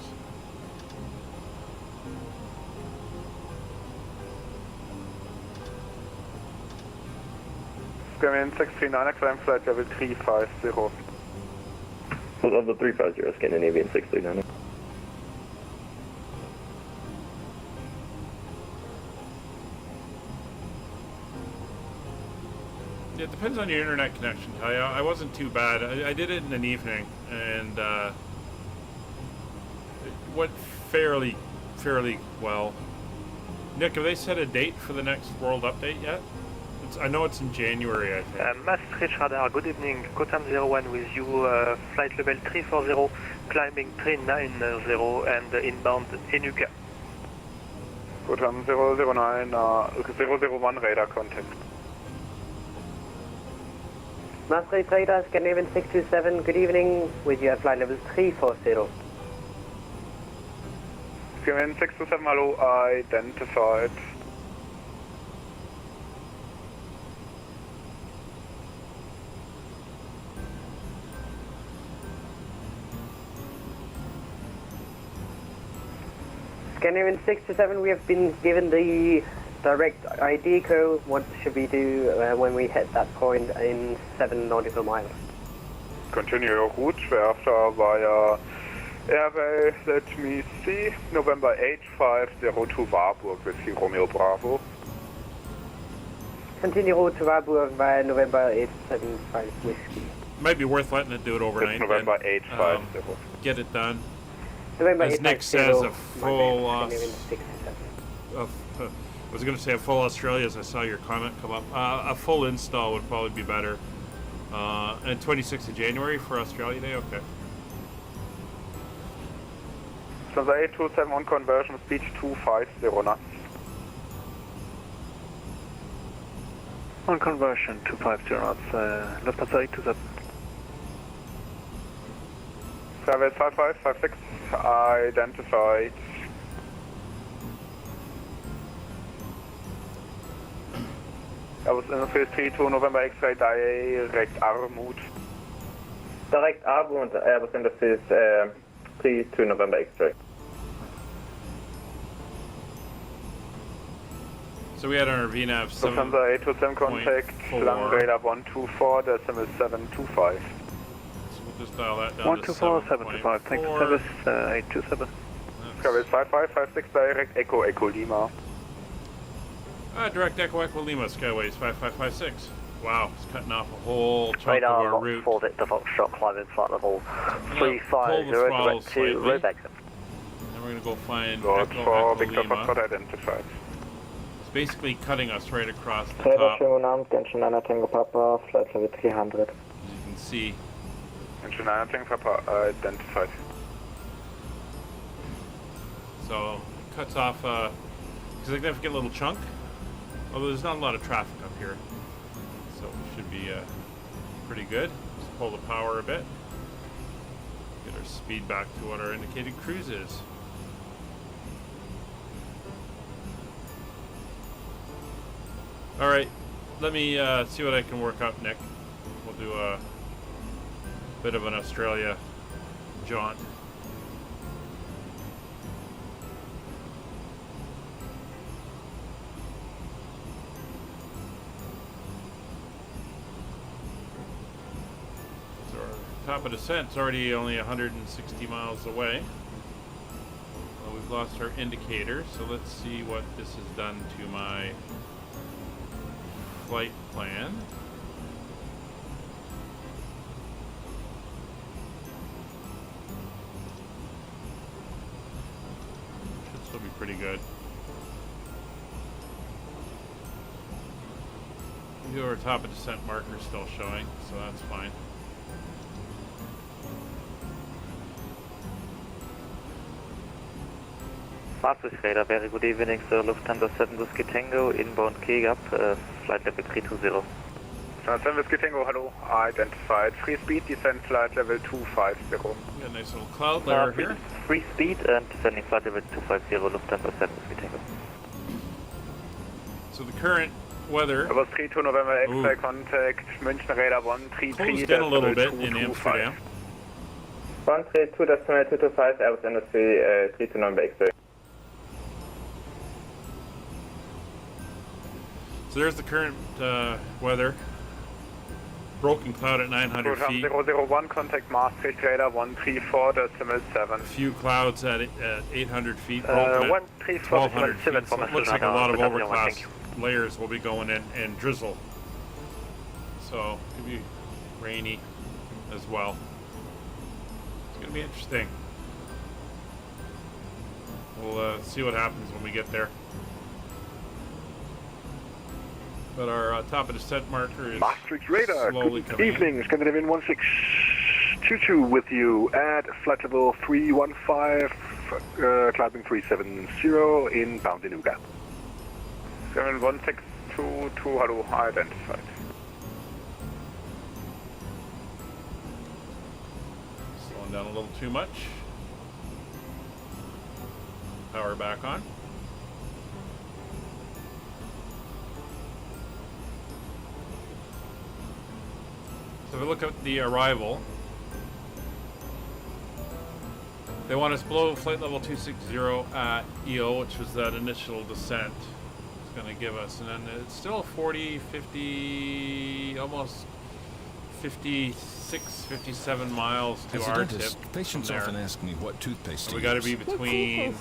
Skywind 639, climb flight level 350. Level 350, Scandinavian 639. Yeah, it depends on your internet connection. I wasn't too bad. I did it in an evening, and it went fairly well. Nick, have they set a date for the next world update yet? I know it's in January, I think. Maastricht radar, good evening. Cotam 01 with you, flight level 340, climbing 390 and inbound Enuka. Cotam 009, 001 radar contact. Maastricht radar, Scandinavian 627, good evening, with you at flight level 340. Scandinavian 627, hello, identified. Scandinavian 627, we have been given the direct ID code. What should we do when we hit that point in 7 nautical miles? Continue your route, Schwerfter via airway, let me see, November 8502 Warburg with you, Romeo Bravo. Continue route to Warburg via November 875 Whiskey. Might be worth letting it do it overnight. It's November 850. Get it done. November As Nick says, a full I I was going to say a full Australia, as I saw your comment come up. A full install would probably be better. And 26th of January for Australia Day, okay. So the 8271 conversion speed 250 knots. On conversion 250 knots, Lufthansa 827. Skyways 5556, identified. I was in phase 3 to November X-ray, direct Armut. Direct Armut, I was in the phase 3 to November X-ray. So we had our VNAV 7. Lufthansa 827 contact, Lang radar 124, decimal 725. Just dial that down 124, 725, thanks, service 827. Skyways 5556, direct Echo Lima. Direct Echo Lima, Skyways 5556. Wow, it's cutting off a whole chunk Radar of our route. 4 Victor Foxtrot, climbing flight level 350, direct to road exit. And we're going to go find Got Echo for Echo Victor Lima. Foxtrot identified. It's basically cutting us right across the Radar top. schönen Abend, Genshin 9 Tango Papa, flight level 300. As you can see. Engine 9 Papa identified. So it cuts off a significant little chunk. Although there's not a lot of traffic up here. So it should be pretty good. Just pull the power a bit. Get our speed back to what our indicated cruise is. All right, let me see what I can work up, Nick. We'll do a bit of an Australia jaunt. So our top of descent's already only 160 miles away. Well, we've lost our indicator, so let's see what this has done to my flight plan. Should still be pretty good. Our top of descent marker still showing, so that's fine. Fahrzeugräder, very good evening, sir. Lufthansa 7 Whiskey Tango, inbound Kegap, flight level 320. Lufthansa 7 Whiskey Tango, hello. Identified. Free speed, descent flight level 250. Got a nice little cloud layer here. Free speed and descending flight level 250, Lufthansa 7 Whiskey Tango. So the current weather. Airbus 32 November X-ray contact, München Radar 133. Closed in a little bit in Amsterdam. 132 decimal 225, Airbus Industry 32 November X-ray. So there's the current weather. Broken cloud at 900 feet. 001, contact Maastricht Radar 134 decimal 7. A few clouds at 800 feet. 134 1200 feet. decimal 7 So it looks like a lot of overcast layers will be going in and drizzle. So it could be rainy as well. It's going to be interesting. We'll see what happens when we get there. But our top of descent marker is Maastricht Radar, slowly good coming evening, Scandinavian 1622 with you at flight level 315, climbing 370, inbound Inuga. 71622, hello, identified. Slowing down a little too much. Power back on. So if we look at the arrival, they want us below flight level 260 at EO, which was that initial descent. It's going to give us, and then it's still 40, 50, almost 56, 57 miles to As a our dentist, tip. patients often ask me what toothpaste So to we got to use. be between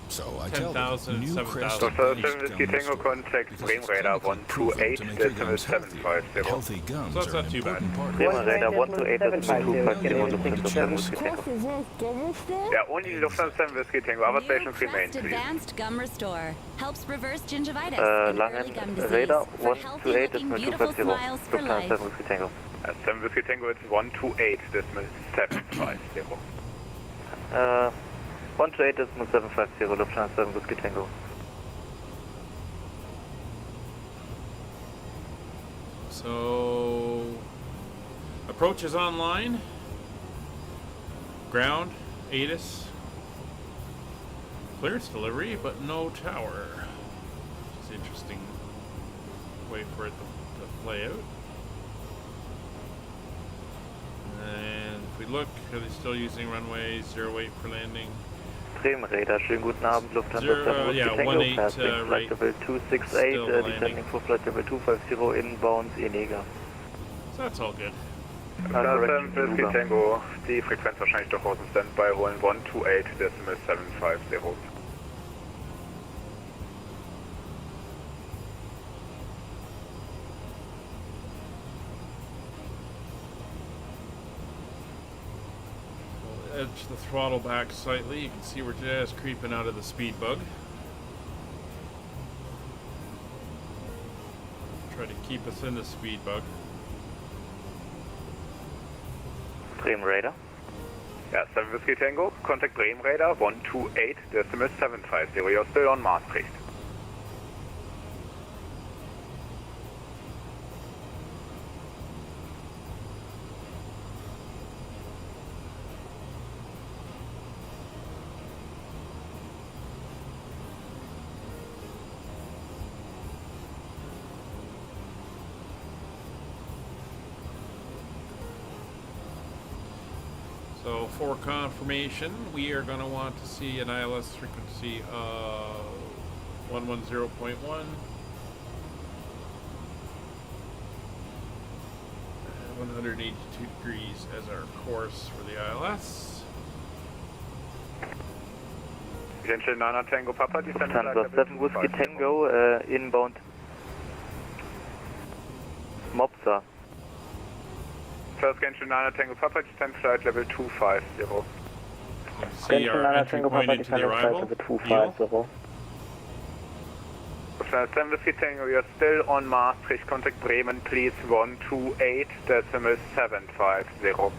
So I tell 10,000 them and new 7,000. Lufthansa 7 Whiskey Tango, contact Bremen Radar 128 decimal 750. Healthy gums So that's are not an too bad. important part of Bremen Radar 128 decimal 250, Lufthansa 7 Whiskey Tango. Yeah, only Lufthansa 7 Whiskey Tango, other stations remain, Crest please. Advanced Gum Restore helps reverse gingivitis and Langen early gum disease Radar for healthy 128 looking decimal beautiful 250, smiles for Lufthansa life. 7 Whiskey Tango. 7 Whiskey Tango, it's 128 decimal 750. 128 decimal 750, Lufthansa 7 Whiskey Tango. So, approach is online. Ground, ATIS. Clearance delivery, but no tower. It's an interesting way for it to play out. And if we look, are they still using runway 08 for landing? Bremen Radar, schönen guten Abend, Lufthansa 7 Whiskey yeah, Tango, 18 passing right. flight level 268, descending for flight level 250, inbound Enega. So that's all good. Lufthansa 7 Whiskey Tango, die Frequenz wahrscheinlich doch aus dem Standby holen, 128 decimal 750. Edge the throttle back slightly. You can see we're just creeping out of the speed bug. Try to keep us in the speed bug. Bremen Radar. Yeah, 7 Whiskey Tango, contact Bremen Radar 128 decimal 750. You're still on Maastricht. So for confirmation, we are going to want to see an ILS frequency of 110.1. 182 degrees as our course for the ILS. Gential 9 Tango Papa, descend flight Lufthansa level 7 Whiskey 250. Tango, inbound. Mopsa. First Gential 9 Tango Papa, descend flight level 250. See our entry point into the arrival. Deal. Lufthansa 7 Whiskey Tango, you're still on Maastricht. Contact Bremen, please. 128.750.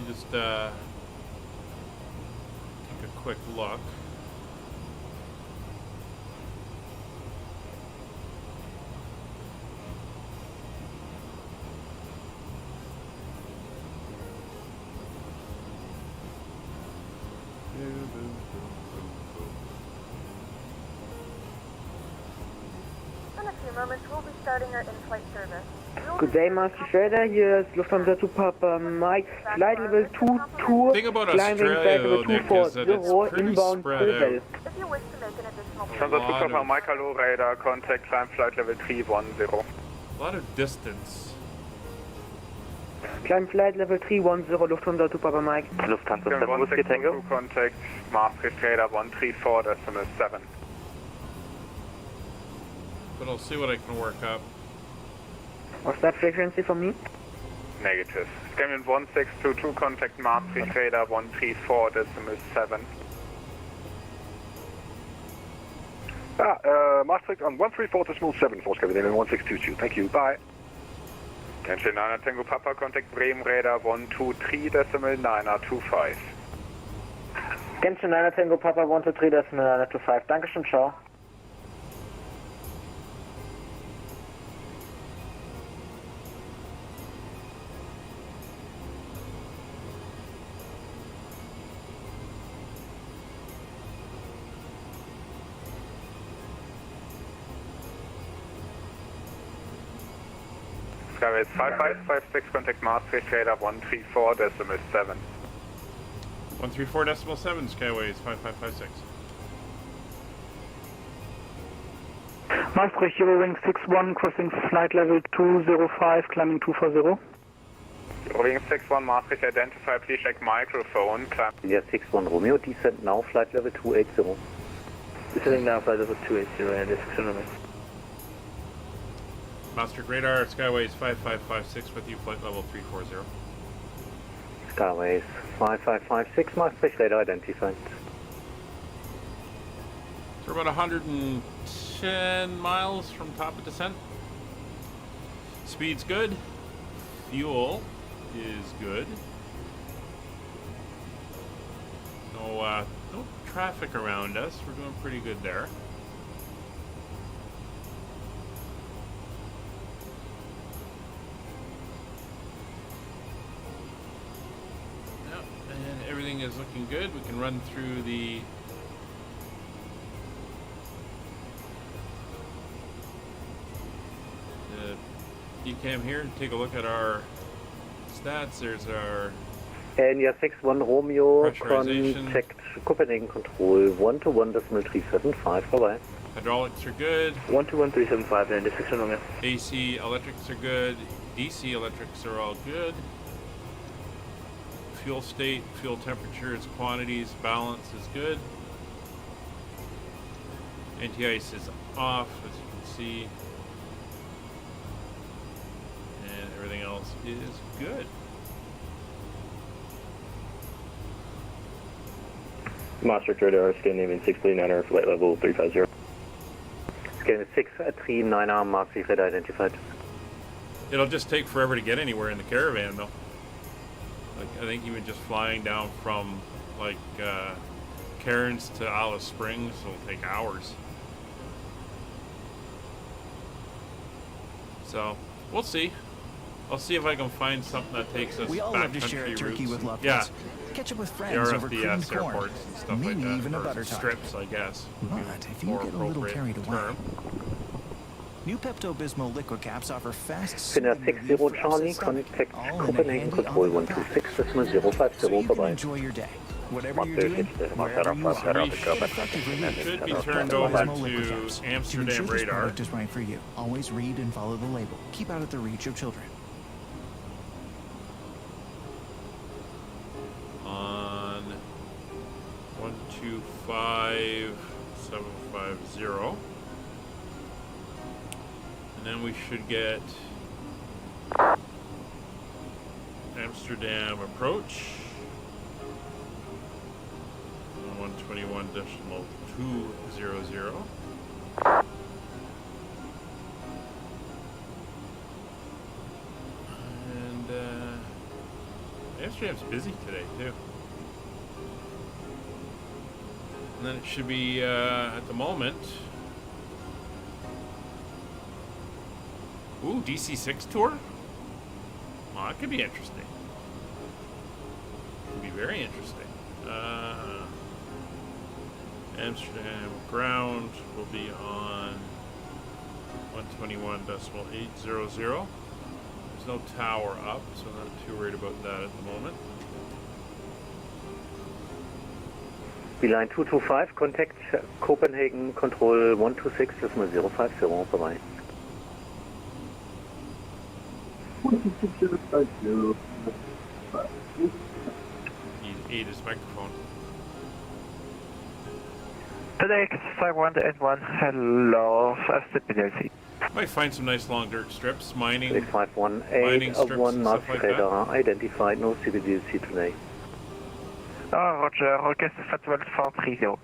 Just take a quick look. In a few moments, we'll be starting our in-flight service. Good day, Master Schrader. Here is Lufthansa 2 Papa Mike. Flight level 22. Thing about climbing Australia, flight level though, Nick, is that it's 240 pretty inbound spread Pulbel. out. If you wish to make an additional Lufthansa 2 Papa Mike, hello radar, contact climb flight level 310. A lot of distance. Climb flight level 310, Lufthansa 2 Papa Mike. Lufthansa 7 Whiskey Tango. Contact Maastricht radar 134.7. But I'll see what I can work up. What's that frequency for me? Negative. Scanning 1622, contact Maastricht radar 134.7. Maastricht on 134.7 for Scandinavian 1622. Thank you. Bye. Gential 9 Tango Papa, contact Bremen radar 123.925. Gential 9 Tango Papa 123.925. Dankeschön, ciao. Skyways 5556, contact Maastricht radar 134.7. 134.7, Skyways 5556. Maastricht, Eurowing 61, crossing flight level 205, climbing 240. Eurowing 61, Maastricht, identify, please check microphone. Climb. India 61 Romeo, descent now, flight level 280. Descending now, flight level 280, and description remain. Maastricht radar, Skyways 5556 with you, flight level 340. Skyways 5556, Maastricht radar identified. So we're about 110 miles from top of descent. Speed's good. Fuel is good. No traffic around us. We're doing pretty good there. Yep, and everything is looking good. We can run through the EHAM here and take a look at our stats. There's our India 61 Romeo, pressurization. contact Copenhagen Control 121.375, vorbei. Hydraulics are good. 121.375 and description remain. AC electrics are good. DC electrics are all good. Fuel state, fuel temperatures, quantities, balance is good. Anti-ice is off, as you can see. And everything else is good. Maastricht radar, Scandinavian 639er, flight level 350. Scandinavian 639er, Maastricht radar identified. It'll just take forever to get anywhere in the caravan, though. Like, I think even just flying down from, like, Cairns to Alice Springs will take hours. So, we'll see. I'll see if I can find something that takes us We all love to share a backcountry turkey routes. with loved Yeah. ones. Catch up with The friends over creamed RFDS corn. airports and stuff Maybe like that. even a or butter tart. strips, I guess. would be But if you more get a little appropriate carried away, term. new Pepto-Bismol liquid caps offer fast, Finna soothing 60 relief for Charlie, upset stomach, contact all in a Copenhagen handy Control envelope pack. 126.050 So you can vorbei. enjoy your day. Whatever you're doing, wherever you are. We should be turned over to Amsterdam This radar. product is right for you. Always read and follow the label. Keep out of the reach of children. On 125750. And then we should get Amsterdam approach. 121.200. And Amsterdam's busy today too. And then it should be at the moment. Ooh, DC6 tour? Oh, that could be interesting. Could be very interesting. Amsterdam ground will be on 121.800. There's no tower up, so I'm not too worried about that at the moment. Beeline 225, contact Copenhagen Control 126.050 vorbei. 126.050. Need his microphone. FedEx 5181, hello, FCPDLC. Might find some nice long dirt strips, mining. FedEx 518 strips of 1 and Mark stuff like that. radar identified, no CBDLC today. Oh, Roger, request 430.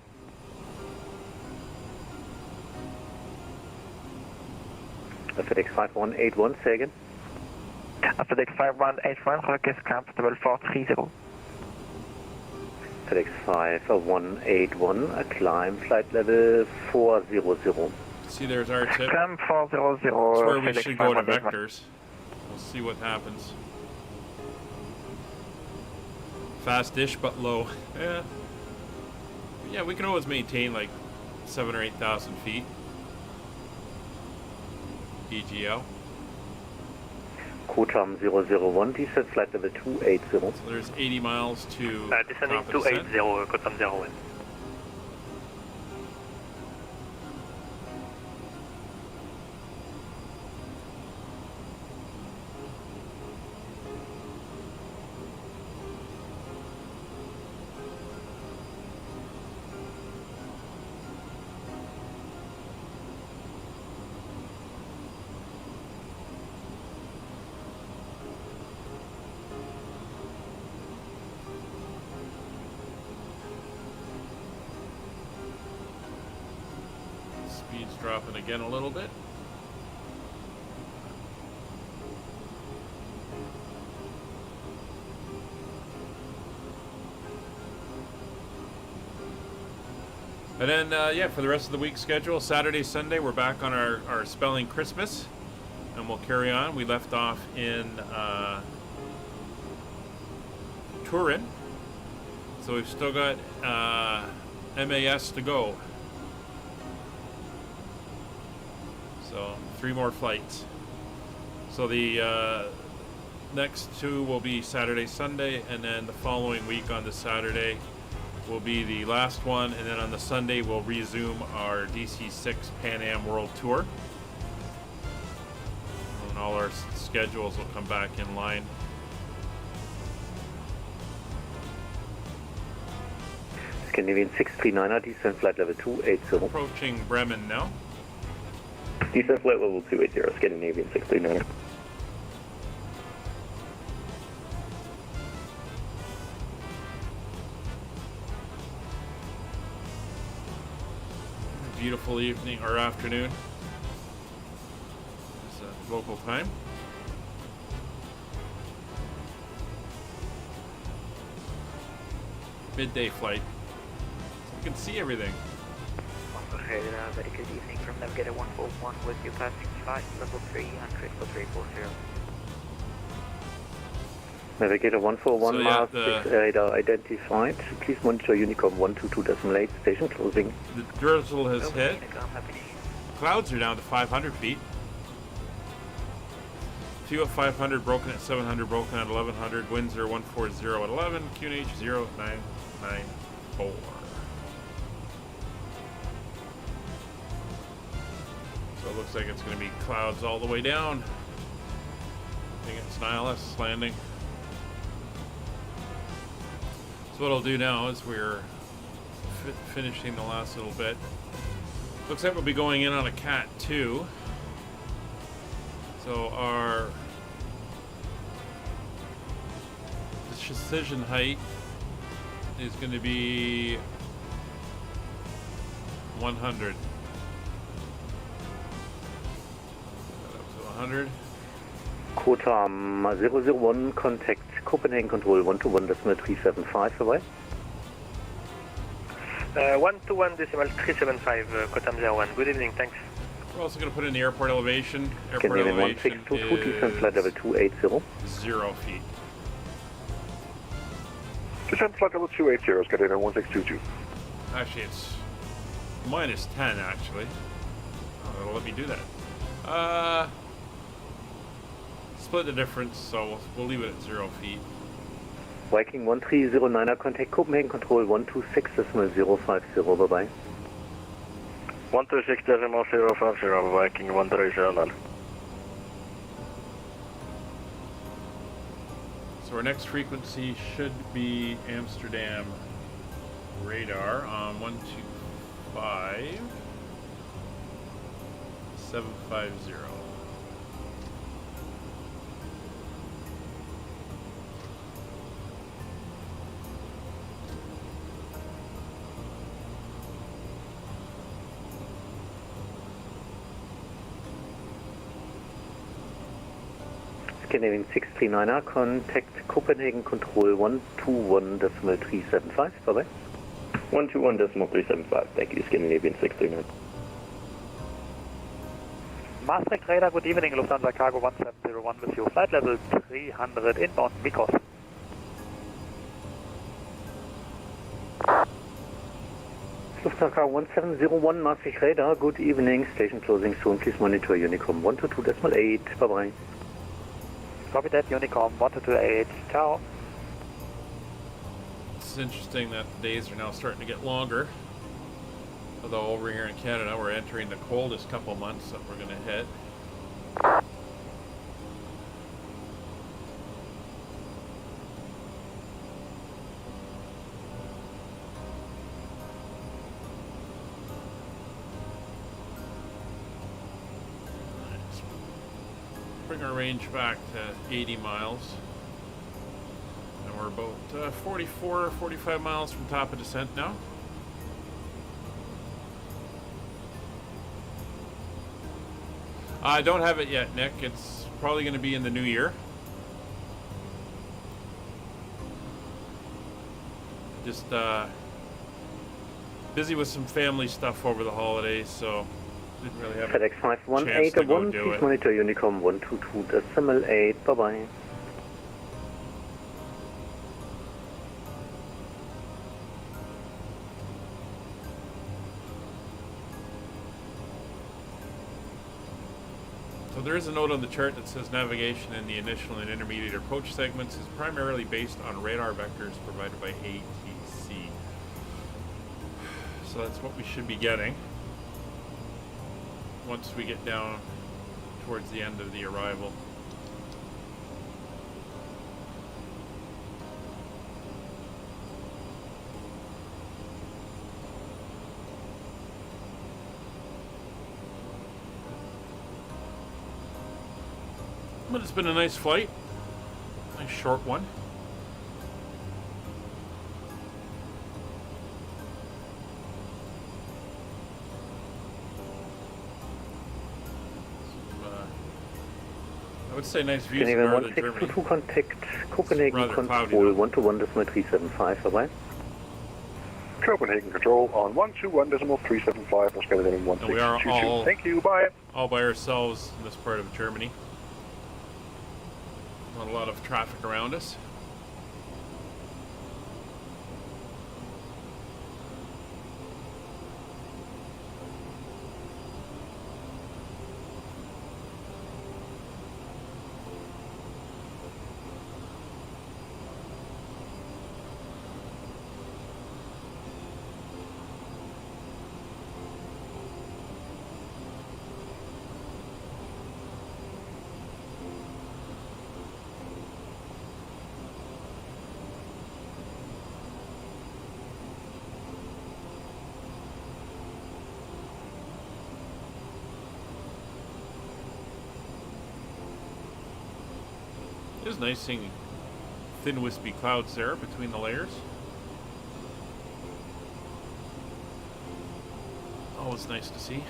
FedEx 5181, say again. FedEx 5181, request climb 430. FedEx 5181, a climb flight level 400. See, there's our tip. Climb 400. That's where we FedEx should go to 5181. vectors. We'll see what happens. Fast-ish, but low. Yeah. Yeah, we can always maintain like 7,000 or 8,000 feet. EGL. Quadrant 001, descent flight level 280. So there's 80 miles to Descending top of the descent. 280, Quadrant 01. Speed's dropping again a little bit. And then, yeah, for the rest of the week schedule, Saturday, Sunday, we're back on our Spelling Christmas, and we'll carry on. We left off in Turin, so we've still got MAS to go. So 3 more flights. So the next 2 will be Saturday, Sunday, and then the following week on the Saturday will be the last one, and then on the Sunday we'll resume our DC6 Pan Am World Tour. And all our schedules will come back in line. Scandinavian 639er, descent flight level 280. Approaching Bremen now. Descent flight level 280, Scandinavian 639er. Beautiful evening or afternoon. It's local time. Midday flight. So you can see everything. Okay, very good evening from Navigator 141 with you passing flight level 300 for 340. Navigator 141, So, yeah, Mars the- 6 radar identified. Please monitor Unicom 122.8, station closing. The drizzle has hit. Clouds are down to 500 feet. Few at 500, broken at 700, broken at 1100. Winds are 140 at 11. QNH 0994. So it looks like it's going to be clouds all the way down. I think it's an ILS landing. So what I'll do now is we're finishing the last little bit. Looks like we'll be going in on a Cat 2. So our decision height is going to be 100. Up to 100. Quota 001, contact Copenhagen Control 121.375, vorbei. 121.375, Kotam 01. Good evening, thanks. We're also going to put in the airport elevation. Airport Scandinavian elevation 1622, descend flight level 280. 0 feet. Descend flight level 280, Scandinavian 1622. Actually, it's minus 10, actually. Oh, it'll let me do that. Split the difference, so we'll leave it at 0 feet. Viking 1309, contact Copenhagen Control 126.050, bye-bye. 126.050, Viking 1309. So our next frequency should be Amsterdam radar on 125.750. Scandinavian 639, contact Copenhagen Control 121.375, bye-bye. 121.375, thank you, Scandinavian 639. Maastricht radar, good evening, Lufthansa Cargo 1701 with you. Flight level 300 inbound, Mikos. Lufthansa 1701, Maastricht radar, good evening, station closing soon, please monitor Unicom 122.8, bye-bye. Copy that, Unicom 128, ciao. It's interesting that the days are now starting to get longer. Although over here in Canada, we're entering the coldest couple months that we're going to hit. Bring our range back to 80 miles. And we're about 44, 45 miles from top of descent now. I don't have it yet, Nick. It's probably going to be in the new year. Just busy with some family stuff over the holidays, so didn't really have FedEx a chance to go 5181, do please it. monitor Unicom 122.8, bye-bye. So there is a note on the chart that says navigation in the initial and intermediate approach segments is primarily based on radar vectors provided by ATC. So that's what we should be getting once we get down towards the end of the arrival. But it's been a nice flight. Nice short one. I would say nice views of Scandinavian northern Germany. 1622, contact Copenhagen rather cloudy, Control though. 121.375, bye-bye. Copenhagen Control on 121.375 for Scandinavian And we are 1622. Thank you, bye. all by ourselves in this part of Germany. Not a lot of traffic around us. is nice seeing thin wispy clouds there between the layers. Always nice to see.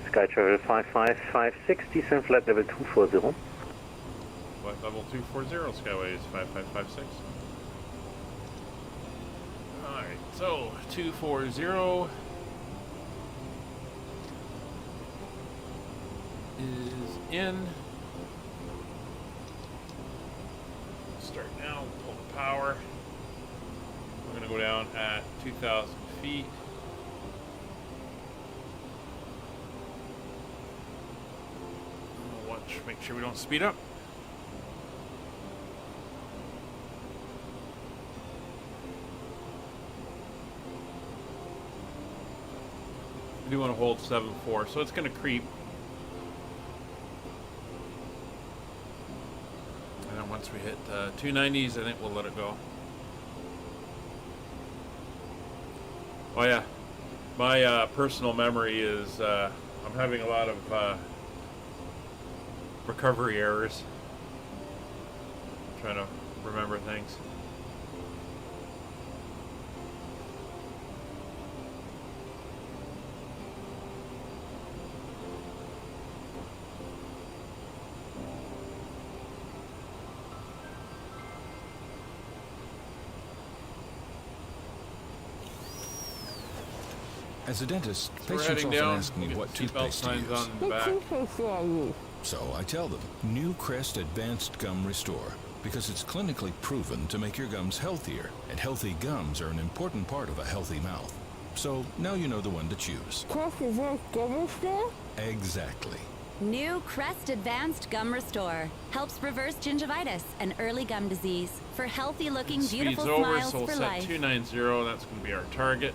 Sky Travel 5556, descend flight level 240. Flight level 240, Skyways 5556. Alright, so 240 is in. Start now, pull the power. We're going to go down at 2,000 feet. Watch, make sure we don't speed up. We do want to hold 7.4, so it's going to creep. And then once we hit 290s, I think we'll let it go. Oh yeah, my personal memory is I'm having a lot of recovery errors. I'm trying to remember things. As a dentist, So we're patients heading often down. ask me Get what the seatbelt toothpaste to signs use. on the back. So I tell them, New Crest Advanced Gum Restore, because it's clinically proven to make your gums healthier, and healthy gums are an important part of a healthy mouth. So now you know the one to choose. Crest Advanced Gum Restore? Exactly. New Crest Advanced Gum Restore helps reverse gingivitis and early gum disease for healthy-looking, beautiful Speed's over, smiles so we'll for set life. 290. That's going to be our target.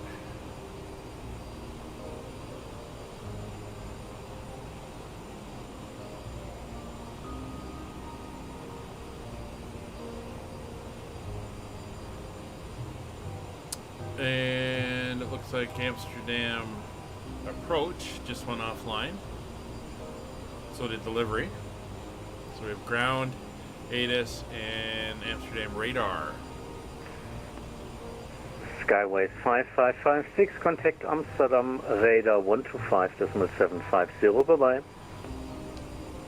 And it looks like Amsterdam approach just went offline. So did delivery. So we have ground, ATIS, and Amsterdam radar. Skyways 5556, contact Amsterdam, radar 125.750, bye-bye.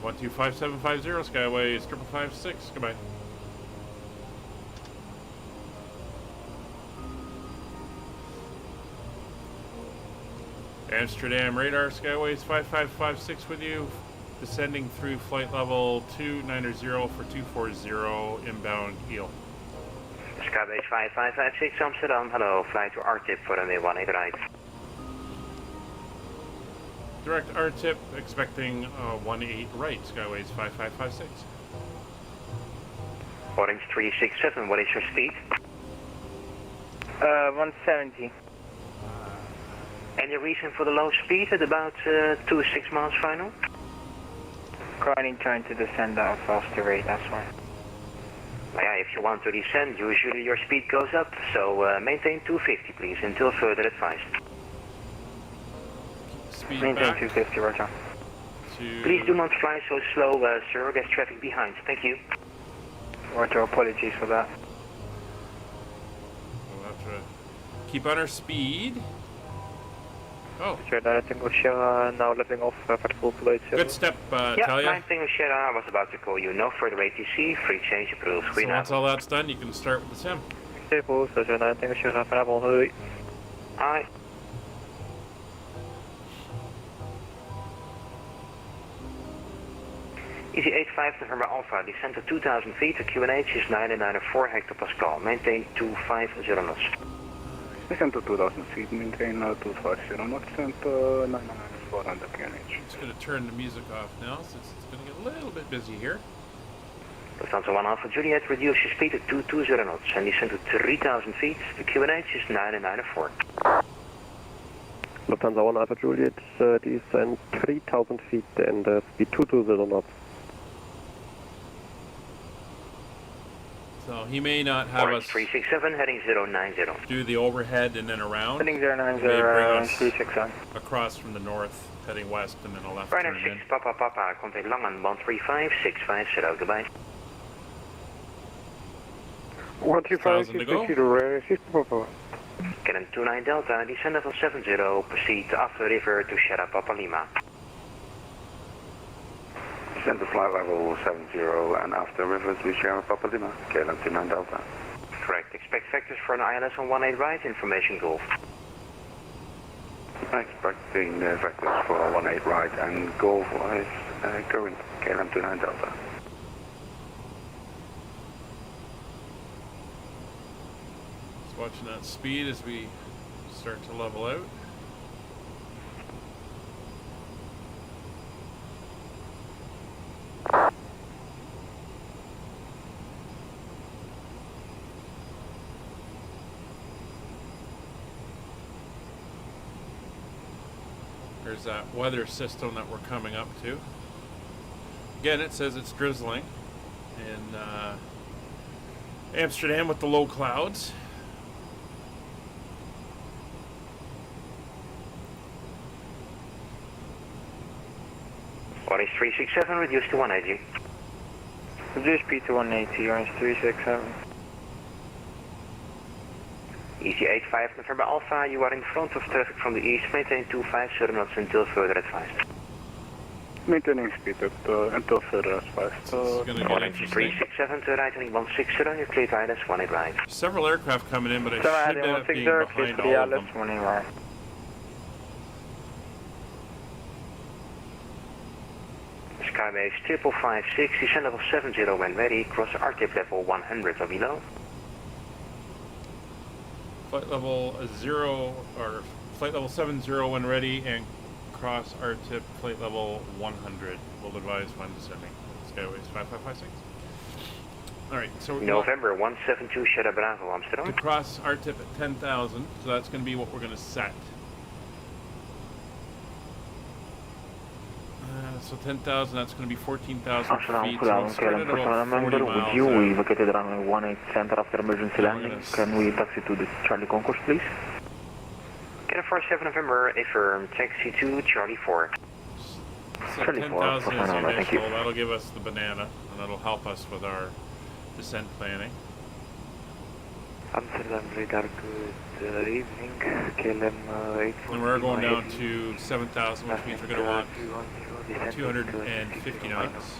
125750, Skyways 5556, goodbye. Amsterdam radar, Skyways 5556 with you, descending through flight level 290 for 240, inbound heel. Skybase 5556 Amsterdam, hello, flight to RTIP for runway 18 right. Direct RTIP, expecting 18 right, Skyways 5556. Orange 367, what is your speed? 170. Any reason for the low speed at about 26 miles final? Currently trying to descend at a faster rate, that's why. Yeah, if you want to descend, usually your speed goes up, so maintain 250 please, until further advised. Speed maintain back 250, roger. Please do not fly so slow, sir, there's traffic behind, thank you. Roger, apologies for that. We'll have to keep on our speed. Oh. Tango Sierra now letting off for the full flight. Good step, Yeah, Talia. 9 Tango Sierra, I was about to call you. No further ATC, free change approved. So once all that's done, you can start with the sim. Stable, so 9 Tango Sierra, vanavond, hoi. Hi. Easy 85 November Alpha, descend to 2000 feet, the QNH is 994 hectopascal. Maintain 250 knots. Descend to 2000 feet, maintain 250 knots and 994 on the QNH. Just going to turn the music off now since it's going to get a little bit busy here. Lufthansa 1 Alpha Juliet, reduce your speed to 220 knots and descend to 3000 feet, the QNH is 994. Lufthansa 1 Alpha Juliet, descend 3000 feet and speed 220 knots. So he may not have us 367 heading 090. do the overhead and then around. Heading He may bring us 090, across from the north, heading west, and then a left Right turn number in. 6, Papa, contact Langen 13565, goodbye. 135, 1,000 to go. Papa. Cannon 29 Delta, descend level 70, proceed after river to Sierra Papa Lima. Descend to flight level 70 and after river to Sierra Papa Lima. KLM 29 Delta. Correct. Expect factors for an ILS on 18 right, information Golf. Expecting vectors for 18 right and Golf is going KLM 29 Delta. Just watching that speed as we start to level out. There's that weather system that we're coming up to. Again, it says it's drizzling in Amsterdam with the low clouds. Orange 367, reduce to 180. Reduce speed to 180, Orange 367. Easy 85 November Alpha, you are in front of traffic from the east, maintain 25 knots until further advised. Maintaining speed until further advised. Orange 367 to right heading 160, you clear to ILS 18 right. Several aircraft coming in, but I Sierra should heading end up being 160, clear behind to the all of ILS them. 18 right. Skybase 5556, descend level 70 when ready, cross RTIP level 100 or below. Flight level 0 or flight level 70 when ready, and cross RTIP flight level 100. We'll advise when descending. Skyways 5556. All right, so we're November 172 Sierra Bravo Amsterdam. to cross RTIP at 10,000. So that's going to be what we're going to set. So 10,000, that's going to be 14,000 feet. So it's spread at about 40 miles We've located runway 18 center after emergency landing. Can we taxi to the Charlie Concourse, please? Cannon 47 November, affirm, taxi to Charlie 4. So 10,000 is the initial. That'll give us the banana, and that'll help us with our descent planning. Amsterdam radar, good evening. KLM 84. And we're going down to 7,000, which means we're going to want 250 knots.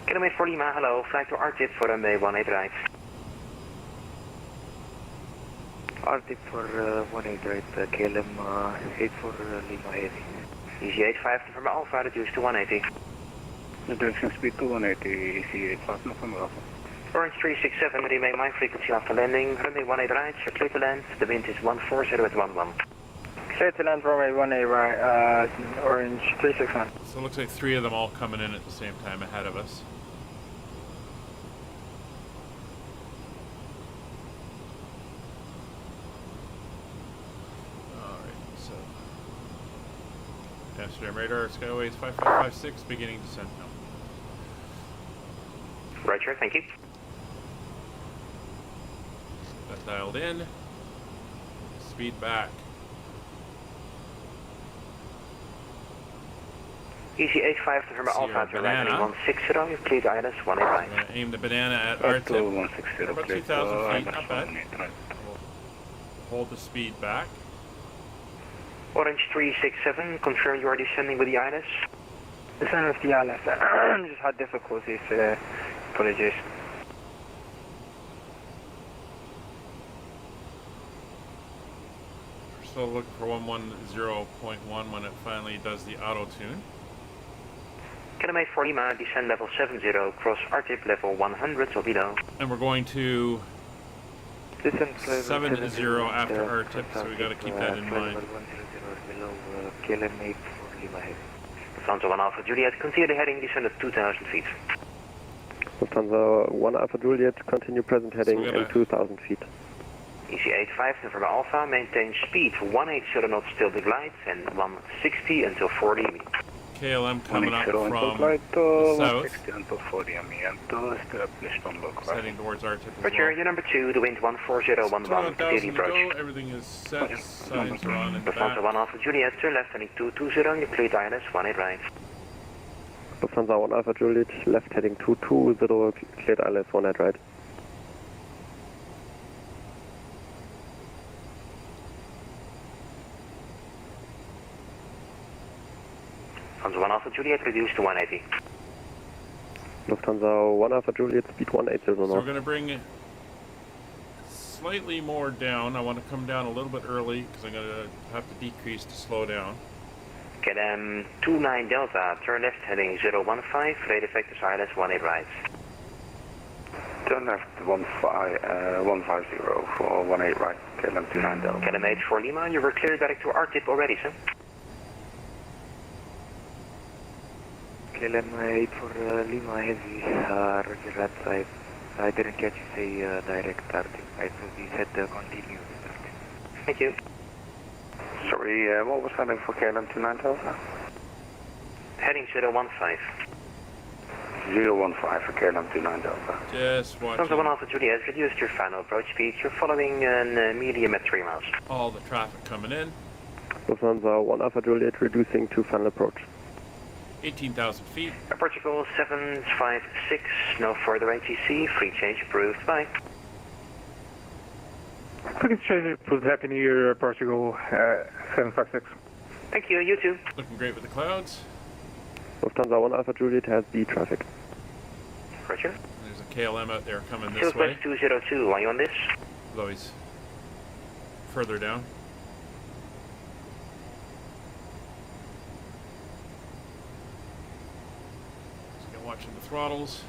Cannon 4 Lima, hello, flight to RTIP for runway 18 right. RTIP for 18 right, KLM 84 Lima heavy. Easy 85 November Alpha, reduced to 180. Reducing speed to 180, Easy 85 November Alpha. Orange 367, remain my frequency after landing, runway 18 right, clear to land, the wind is 140 at 11. Clear to land, runway 18 right, Orange 361. So it looks like 3 of them all coming in at the same time ahead of us. Alright, so Amsterdam radar, Skyways 5556, beginning descent now. Roger, thank you. That dialed in. Speed back. Easy 85 November Alpha to right heading 160, you've cleared ILS 18 right. I'm going to aim the banana at our tip. About 2,000 feet, not bad. We'll hold the speed back. Orange 367, confirm you are descending with the ILS. Descend with the ILS. Just had difficulties, apologies. We're still looking for 110.1 when it finally does the auto tune. Canada 4 Lima, descend level 70, cross RTIP level 100 or below. And we're going to Descend 70 after our tip, so we got to keep that in mind. Below KLM 84 Lima heavy. Lufthansa 1 Alpha Juliet, continue the heading, descend at 2,000 feet. Lufthansa 1 Alpha Juliet, continue present heading and 2,000 feet. Easy 85 November Alpha, maintain speed 180 knots till the glide and 160 until 40. KLM coming up Zero from input light, the south, 160 until 40 established on local. heading towards RTIP as Roger, well. you're number 2, the wind 14011, steady 21,000 to approach. go, everything is set, signs are on in the Lufthansa back. 1 Alpha Juliet, left heading 220, you cleared ILS 18 right. Lufthansa 1 Alpha Juliet, left heading 220, cleared ILS 18 right. Lufthansa 1 Alpha Juliet, reduced to 180. Lufthansa 1 Alpha Juliet, speed 180 So we're north. going to bring it slightly more down. I want to come down a little bit early because I'm going to have to decrease to slow down. Get 29 Delta, turn left heading 015, rate effective ILS 18 right. Turn left 150 for 18 right, KLM 29 Delta. KLM 84 Lima, you were cleared back to RTIP already, sir. KLM 84 Lima Heavy, roger that. I didn't catch you say direct RTIP. I thought you said continue. Thank you. Sorry, what was heading for KLM 29 Delta? Heading 015. 015 for KLM 29 Delta. Just watching Lufthansa 1 Alpha Juliet, reduced your final approach speed. You're following a medium at 3 miles. all the traffic coming in. Lufthansa 1 Alpha Juliet, reducing to final approach. 18,000 feet. Portugal 756, no further ATC, free change approved, bye. Quick change approved. Happy New Year, Portugal 756. Thank you, you too. Looking great with the clouds. Lufthansa 1 Alpha Juliet has B traffic. Roger. There's a KLM out there coming this Southwest way. 202, are you on this? Although he's further down. Just get watching the throttles.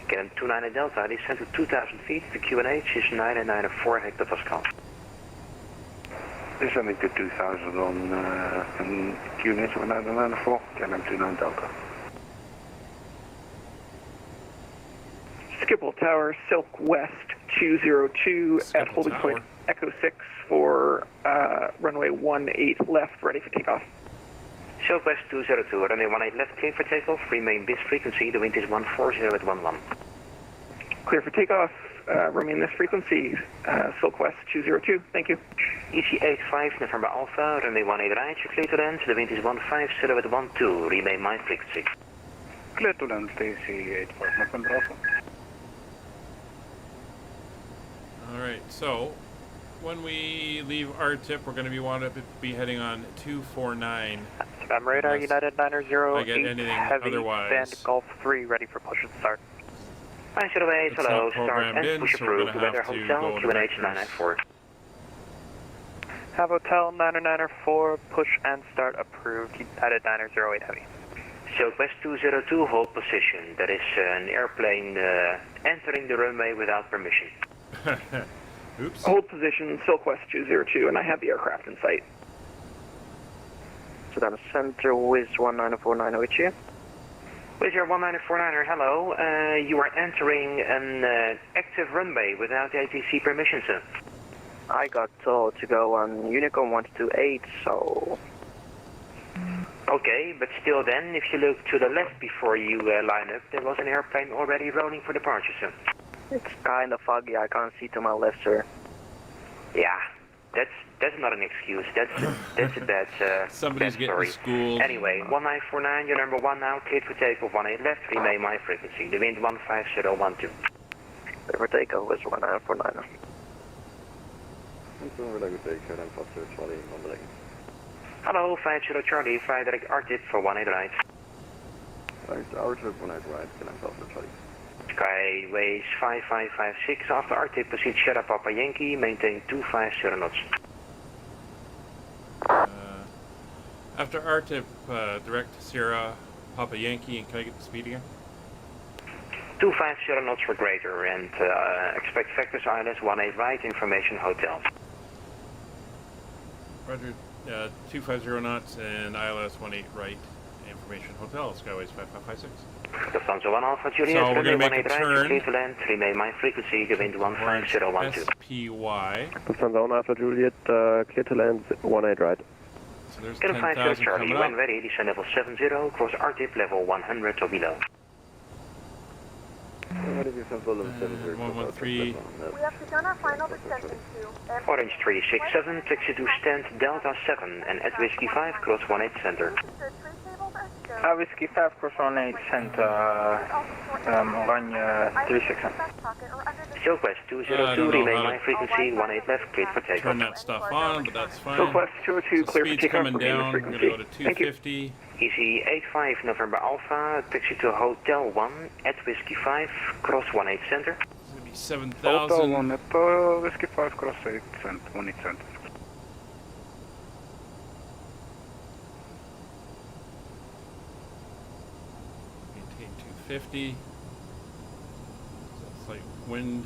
Get 29 Delta, descend to 2,000 feet, the QNH is 994 hectopascal. Descending to 2000 on QNH 994, KLM 29 Delta. Schiphol Tower, Silk West 202 at holding point Echo 6 for runway 18 left, ready for takeoff. Southwest 202, runway 18 left, clear for takeoff, remain this frequency, the wind is 140 at 11. Clear for takeoff, remain this frequency, Silk West 202, thank you. EC85 November Alpha, runway 18 right, you clear to land, the wind is 150 at 12, remain my frequency. Clear to land, EC85 November Alpha. Alright, so when we leave RTIP, we're going to want to be heading on 249. I'm radar United 908 heavy, otherwise. band Golf 3, ready for push and start. 908, It's hello, not start programmed and in, push so we're approved, gonna weather have to hotel, go in QNH vectors. 994. Have hotel 994, push and start approved, United 908 heavy. Southwest 202, hold position. That is an airplane entering the runway without permission. Oops. Hold position, Silk West 202, and I have the aircraft in sight. So that is Center Wiz 1949 with you. With your 1949er, hello. You are entering an active runway without ATC permission, sir. I got told to go on Unicom 128, so... Okay, but still then, if you look to the left before you line up, there was an airplane already rolling for departure, sir. It's kind of foggy, I can't see to my left, sir. Yeah, that's not an excuse. That's a bad Somebody's bad getting story. schooled. Anyway, 1949, you're number 1 now, cleared for takeoff 18 left, remain my frequency. The wind 15012. Clear for takeoff was 1949. Hallo, 50 Charlie, fly direct RTIP for 18 right. RTIP 18 right, can I Foxtrot Charlie? Skyways 5556, after RTIP proceed Sierra Papa Yankee, maintain 250 knots. After RTIP, direct Sierra Papa Yankee, and can I get the speed again? 250 knots for greater, and expect vectors ILS 18 right, information hotel. Roger, 250 knots and ILS 18 right, Information Hotel, Skyways 5556. Lufthansa 1 Alpha Juliet, So we're going to runway make a 18 right, turn. clear to land, remain my frequency, the wind 15012. SPY. Lufthansa 1 Alpha Juliet, clear to land 18 right. So there's Get a 10,000 50 Charlie, coming when up. ready, descend level 70, cross RTIP level 100 or below. 113. We have begun our final descent into Orange 367, taxi to stand Delta 7 and at Whiskey 5, cross 18 center. Whiskey 5, cross 18 center, Oranje 367. Silkwest 202, remain my frequency, 18 left, clear for takeoff. Turn that stuff on, but that's fine. Silkwest 202, So clear for speed's takeoff. coming down. We're going to go to Thank you. 250. Easy 85 November Alpha, taxi to Hotel 1 at Whiskey 5, cross 18 center. It's going to be 7,000. Hotel 1 at Whiskey 5 cross 8 cent, 18 cent. Maintain 250. Slight wind.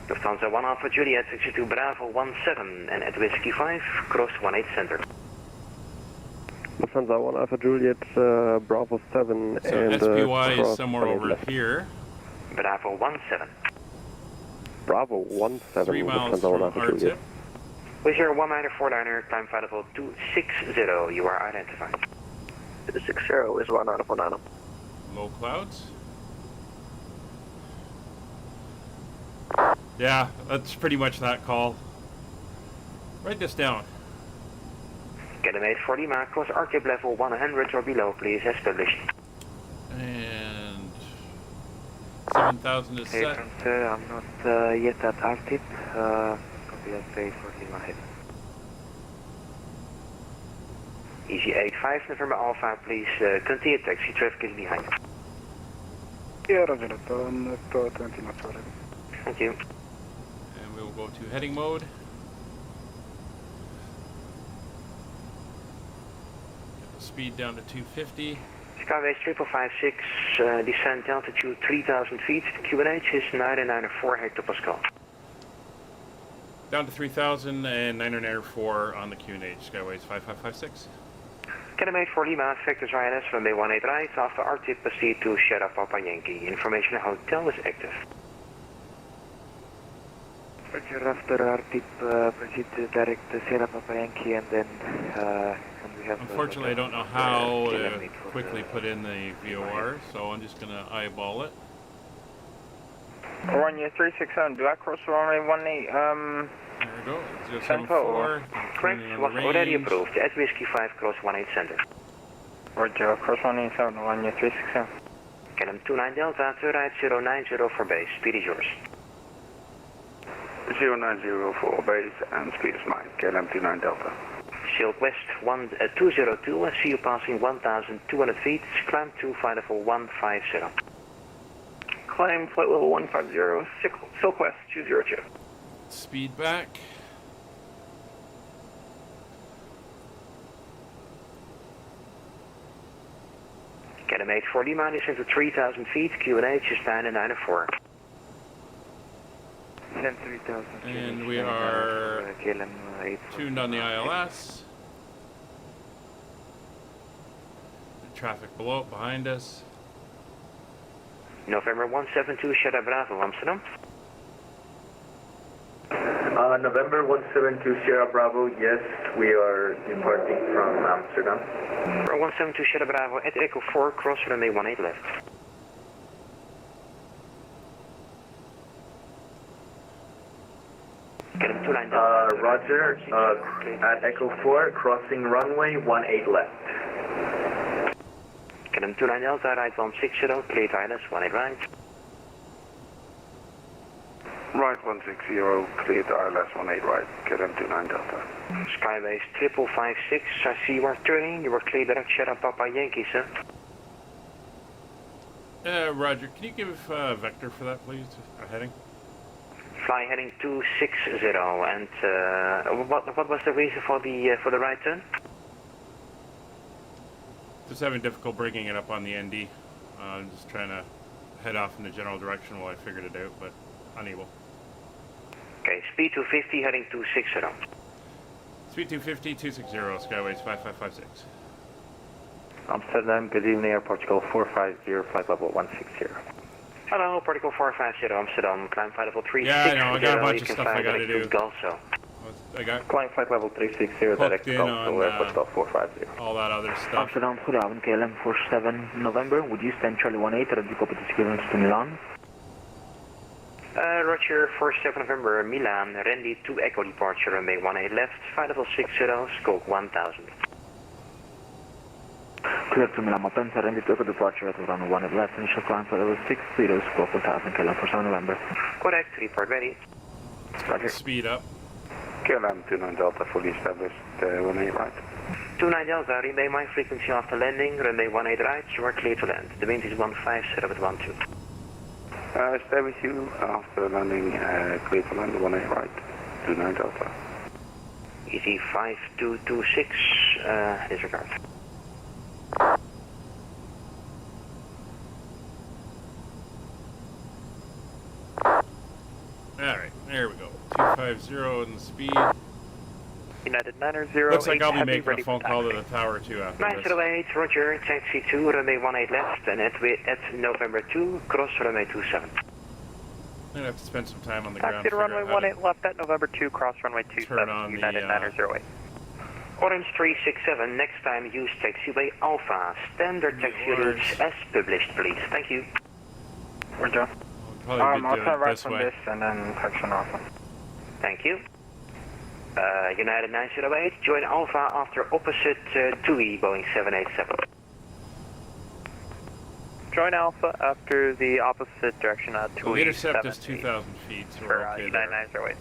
Lufthansa 1 Alpha Juliet, taxi to Bravo 17 and at Whiskey 5, cross 18 center. Lufthansa 1 Alpha Juliet, Bravo 7 So and SPY is cross somewhere 18 over left. here. Bravo 17. Bravo 17, 3 miles Lufthansa 1 from Alpha our Juliet. tip. With your 1-meter 4-liner, time flight level 260, you are identified. 260 is 1 out of 1 out. Low clouds. Yeah, that's pretty much that call. Write this down. Get an 840 mark, cross RTIP level 100 or below, please, as published. And 7,000 is set. I'm not yet at RTIP. Copy at 840 ahead. Easy 85 November Alpha, please continue taxi, traffic is behind. Yeah, roger that, at 20 knots already. Thank you. And we will go to heading mode. Get the speed down to 250. Skyways 5556, descent altitude 3,000 feet. The QNH is 994 hectopascal. Down to 3,000 and 994 on the QNH, Skyways 5556. Canada for Lima, Vectors ILS, runway 18 right, after RTIP proceed to Sierra Papa Yankee. Information hotel is active. Roger, after RTIP, proceed to direct to Sierra Papa Yankee and then we have... Unfortunately, I don't know how to quickly put in the VOR, so I'm just going to eyeball it. Oranje 367, do I cross runway 18? There we go, Central. 074. Correct, was already approved. At Whiskey 5, cross 18 center. Roger, cross 18 Oranje 367. KLM 29 Delta, turn right 090 for base. Speed is yours. 090 for base and speed is mine, KLM 29 Delta. Silk West 202, I see you passing 1,200 feet. Climb to flight level 150. Climb flight level 150, Silkwest 202. Speed back. KLM 840 minus into 3,000 feet. QNH is 994. Send 3,000. And we are tuned on the ILS. The traffic below, behind us. November 172, Sierra Bravo, Amsterdam. November 172 Sierra Bravo, yes, we are departing from Amsterdam. 172 Sierra Bravo at Echo 4, cross runway 18 left. Roger, at Echo 4, crossing runway 18 left. KLM 29 Delta, right 160, clear to ILS 18 right. Right 160, clear to ILS 18 right, KLM 29 Delta. Skyways 5556, I see you are turning, you are clear direct Sierra Papa Yankee, sir. Roger, can you give vector for that, please? Heading? Fly heading 260, and what was the reason for the right turn? Just having difficulty bringing it up on the ND. I'm just trying to head off in the general direction while I figured it out, but unable. Okay, speed 250, heading 260. Speed 250, 260, Skyways 5556. Amsterdam, good evening, Air Portugal 450, flight level 160. Hello, Particle 450 Amsterdam, climb flight level 360. Yeah, I know, I got a bunch you of can stuff I fly gotta direct to do. Gulso. I got Climb flight level 360, direct to Gulso, Air Portugal 450. all that other stuff. Amsterdam, goedenavond, KLM 47 November. Would you stand Charlie 18, ready to copy the clearance to Milan? Roger, 47 November, Milan, Randy 2 Echo departure, runway 18 left, flight level 60, scope 1000. Clear to Milan, Malpensa, Randy 2 Echo departure at runway 18 left, initial climb for level 60, scope 1000, KLM 47 November. Correct, report ready. Roger. Speed up. KLM 29 Delta, fully established, 18 right. 29 Delta, relay my frequency after landing, runway 18 right, you are clear to land. The wind is 15, set up at 12. Stay with you after landing, clear to land, 18 right, 29 Delta. Easy 5226, disregard. Alright, there we go. 250 and the speed. United 90. Looks like I'll be making a phone call to the tower too after this. 908, Roger, taxi 2, runway 18 left, and at November 2, cross runway 27. I'm gonna have to spend some time on the Taxi to ground. runway 18 left at November 2, cross runway 27, United 908. Orange 367, next time use taxiway Alpha. Standard taxi routes as published, please. Thank you. Roger. We'll probably be doing it this way. and then correction Alpha. Thank you. United 908, join Alpha after opposite 2E, Boeing 787. Join Alpha after the opposite direction at 2E. Well, the intercept is 2,000 feet, so we're okay United there. 908.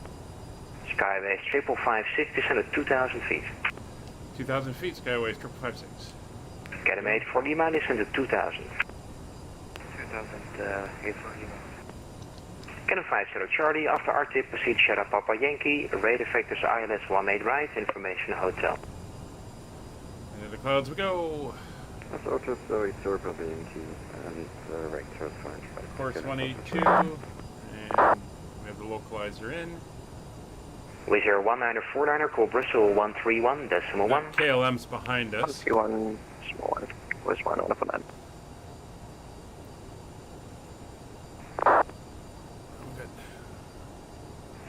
Skyways 555, descend at 2,000 feet. 2,000 feet, Skyways 556. Get 8 for Lima, descend at 2,000. 8 for Lima. Canon 50 Charlie, after RT proceed Sierra Papa Yankee, radar vectors ILS 18 right, information hotel. And in the clouds we go. That's Ultra Zoe Sorba Yankee and right turn fine. Course 182, and we have the localizer in. With your 1949er, call Bristol 131.1. KLM's behind us. 131, small 1, was 1 on for that.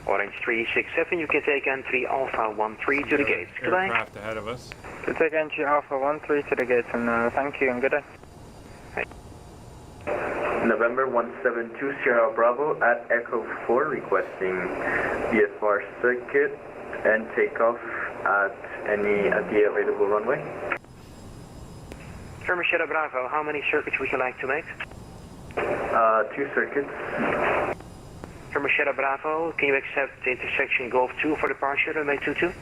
Orange 367, you can take entry Alpha 13 to the gates. Goodbye. Aircraft ahead of us. To take entry Alpha 13 to the gates, and thank you and good day. November 172 Sierra Bravo at Echo 4 requesting VFR circuit and takeoff at the available runway. Firma Sierra Bravo, how many circuits would you like to make? 2 circuits. Firma Sierra Bravo, can you accept the intersection Golf 2 for departure, runway 22?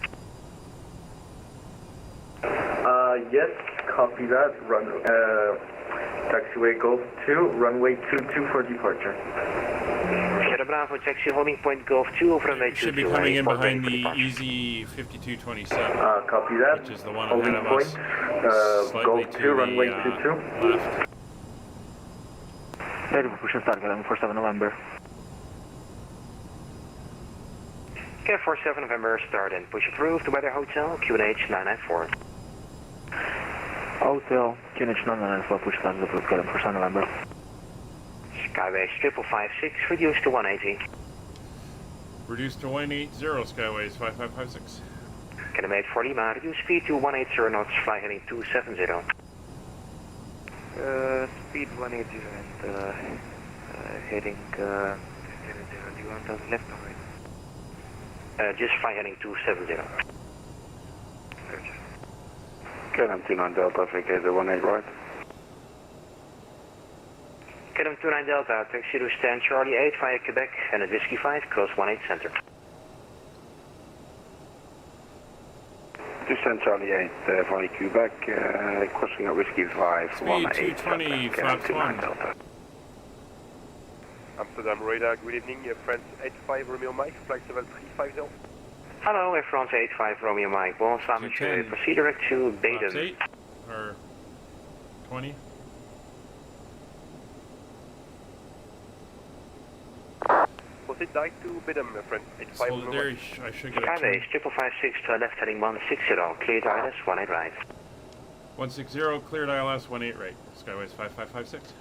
Yes, copy that. Taxiway Golf 2, runway 22 for departure. Sierra Bravo, taxi holding point Golf 2 over runway 22. Should be coming in behind the Easy 5227. Copy that. Which is the one holding ahead of point, us. Golf 2, runway 22. Left. Ready for push and start, KLM 47 November. Okay, 47 November, start and push approved. Weather Hotel, QNH 994. Hotel, QNH 994, push start approved, KLM 47 November. Skyways 5556, reduced to 180. Reduced to 180, Skyways 5556. Canon 4 Lima, reduce speed to 180 knots, fly heading 270. Speed 180 and heading 270. Do you want us left or right? Just fly heading 270. KLM 29 Delta, vacator 18 right. KLM 29 Delta, taxi to stand Charlie 8 via Quebec and at Whiskey 5, cross 18 center. Descend Charlie 8, via Quebec, crossing at Whiskey 5, Speed 18 220, flaps 1. Delta. Amsterdam radar, good evening, France 85 Romeo Mike, flight level 350. Hello, Air France 85 Romeo Mike, bonsoir monsieur, proceed direct to Baden. 8 or 20. sit like to Bidham, my friend. 85 Hold it there. I should get a Skyways, 556 to left heading 160, cleared ILS 18 right. 160, cleared ILS 18 right. Skyways 5556.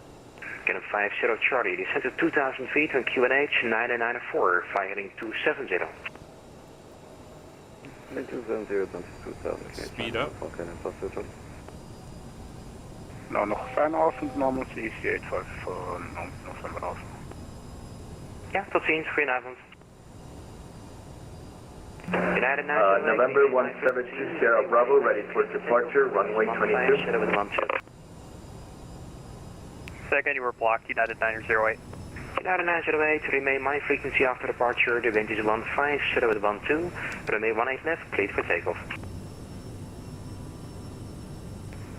Get a 50 Charlie, descend to 2,000 feet on QNH 994, fly heading 270. 270, 2000. Speed up. Okay, passenger. Nou, nog fijne avond namens EC85 voor novemberavond. Ja, tot ziens, goedenavond. November 1720 Sierra Bravo, ready for departure, runway 22. Second, you were blocked, United 908. United 908, remain my frequency after departure, the wind is 15, with 12, remain 18 left, cleared for takeoff.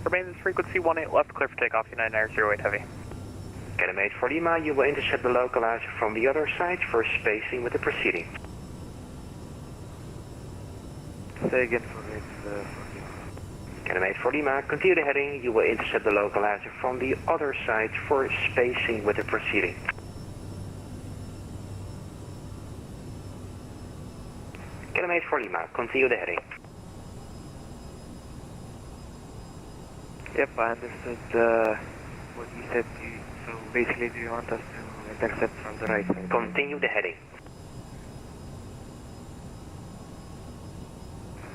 Remain this frequency 18 left, clear for takeoff, United 908 Heavy. Get a mate for Lima, you will intercept the localizer from the other side for spacing with the proceeding. Say again for it, Get a mate for Lima, continue the heading, you will intercept the localizer from the other side for spacing with the proceeding. Get a mate for Lima, continue the heading. Yep, I understood what you said. So basically, do you want us to intercept from the right side? Continue the heading.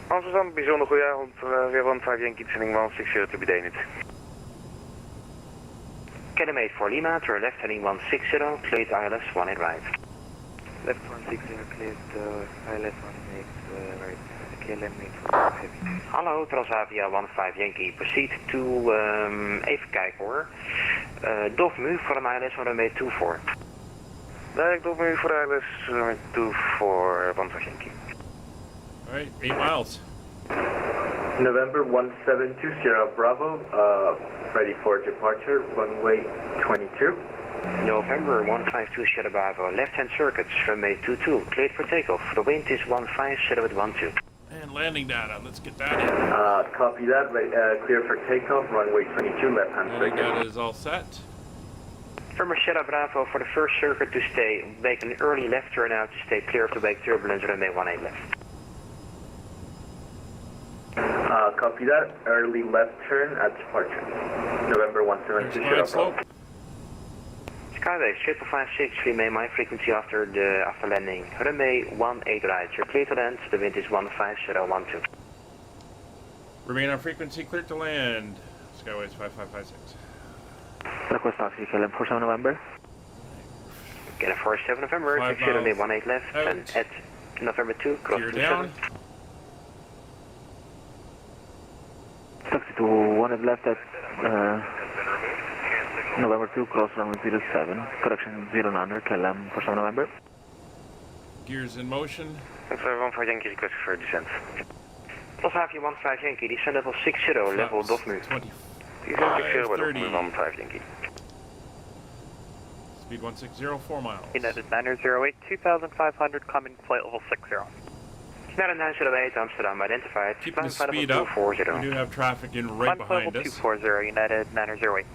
Amsterdam, bijzonder goede avond. Weer 15 Yankee sending 160 to be Danish. Get a mate for Lima, to left heading 160, cleared ILS 18 right. Left 160, cleared ILS 18 right. KLM 8 heavy. Hallo, Transavia 15 Yankee, proceed to, even kijken hoor. Dovmu voor een ILS 124. Direct Dovmu voor ILS 124, 15 Yankee. Alright, 8 miles. November 1720 Sierra Bravo, ready for departure, runway 22. November 152 Sierra Bravo, left-hand circuits, runway 22, cleared for takeoff. The wind is 15, with 12. And landing data, let's get that in. Copy that, clear for takeoff, runway 22, left-hand Landing circuit. data is all set. From Sierra Bravo for the first circuit to stay, make an early left turn out to stay clear of the wake turbulence, runway 18 left. Copy that, early left turn at departure. November 172 Sierra Bravo. Skyways, 556, remain my frequency after landing. Runway 18 right, you're clear to land, the wind is 15012. Remain on frequency, clear to land. Skyways 5556. Request taxi, KLM 47 November. Get a 47 November, taxi runway 18 left, and at November 2, cross Gear to down. 7. Taxi to 1 left at November 2, cross runway 07, correction 0900, KLM 47 November. Gears in motion. 15 Yankee request for descent. Transavia 15 Yankee, descend level 60, level Dovmu. 25, 30. 15 Yankee. Speed 160, 4 miles. United 908, 2500, coming flight level 60. United 908, Amsterdam identified. Keep the speed up. We do have traffic in right behind us. 240, United 908.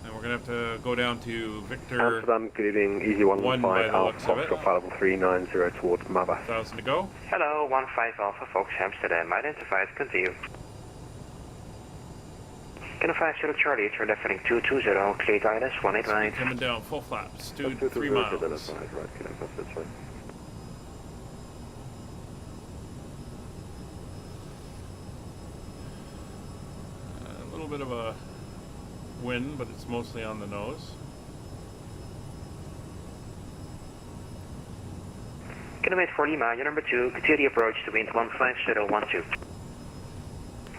And we're going to have to go down to Victor Amsterdam, good evening, Easy 115 by the Alpha looks of it. Foxtrot flight level 390 towards Maba. 1,000 to go. Hello, 15 Alpha Fox Amsterdam identified, continue. Can 50 Charlie, turn left heading 220, cleared ILS 18 right. Coming down, full flaps, 3 miles. A little bit of a wind, but it's mostly on the nose. Kilometer 4 Lima, your number 2, continue the approach to wind 15012.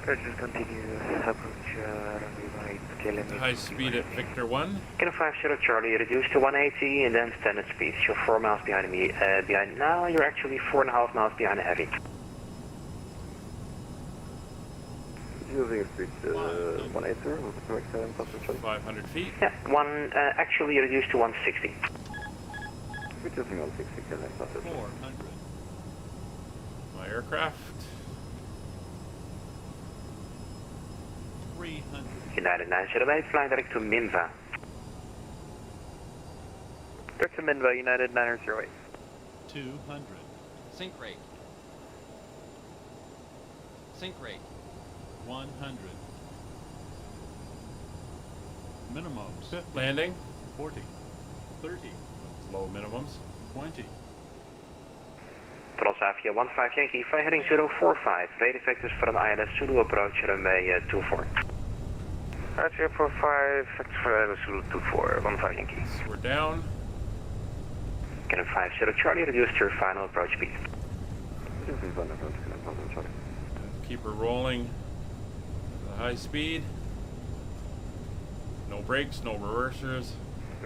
Just continue approach runway right, KLM. High speed at Victor 1. Kilo 50 Charlie, reduce to 180 and then standard speed. You're 4 miles behind me. Now you're actually 4.5 miles behind the heavy. Using speed 180, correct 500 feet. Yeah, actually reduced to 160. We're using 160, KLM 400. My aircraft. 300. United 908, fly direct to Minva. Recommend by United 908. 200. Sync rate. Sync rate. 100. Minimums. Landing. 40. 30. Low minimums. 20. Throttle Avia 15 Yankee, fly heading 045. Radar vectors for an ILS Zulu approach, runway 24. Roger, 45, vector for ILS Zulu 24, 15 Yankee. We're down. Cannon 50 Charlie, reduce your final approach speed. Keep her rolling at a high speed. No brakes, no reversers.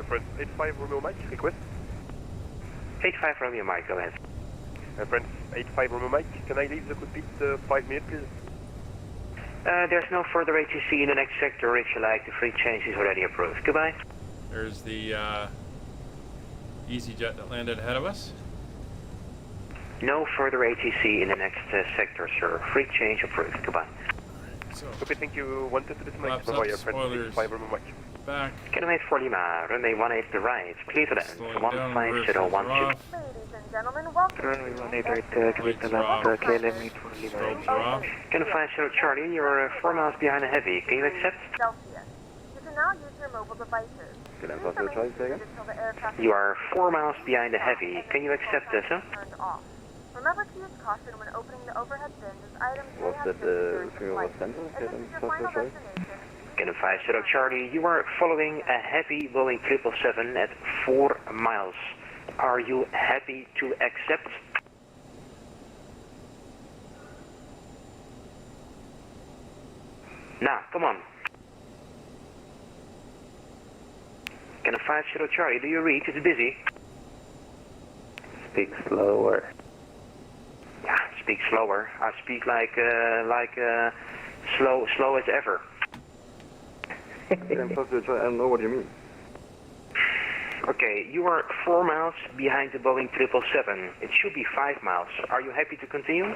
Friends 85 Romeo Mike, request. 85 Romeo Mike, go ahead. Friends 85 Romeo Mike, can I leave the cockpit 5 minutes, please? There's no further ATC in the next sector if you like. The free change is already approved. Goodbye. There's the EasyJet that landed ahead of us. No further ATC in the next sector, sir. Free change approved. Goodbye. So, okay, thank you. 110 to this mic. Flaps up, spoilers. 85 Romeo Mike. Back. Cannon 4 Lima, runway 18 to right. Clear to land. 15012. Ladies and gentlemen, welcome. Runway 18 right, clear to land. KLM 8 for Lima. Cannon 50 Charlie, you're 4 miles behind the heavy. Can you accept? Celsius. You can now use your mobile devices. You are 4 miles behind the heavy. Can you accept this, huh? Turned off. Remember to use caution when opening the overhead bins as items may Was have that been the fuel center? If this is your final destination, Cannon 50 Charlie, you are following a heavy Boeing 777 at 4 miles. Are you happy to accept? Now, come on. Cannon 50 Charlie, do you read? It's busy. Speak slower. Yeah, speak slower. I speak like slow as ever. I don't know what you mean. Okay, you are 4 miles behind the Boeing 777. It should be 5 miles. Are you happy to continue?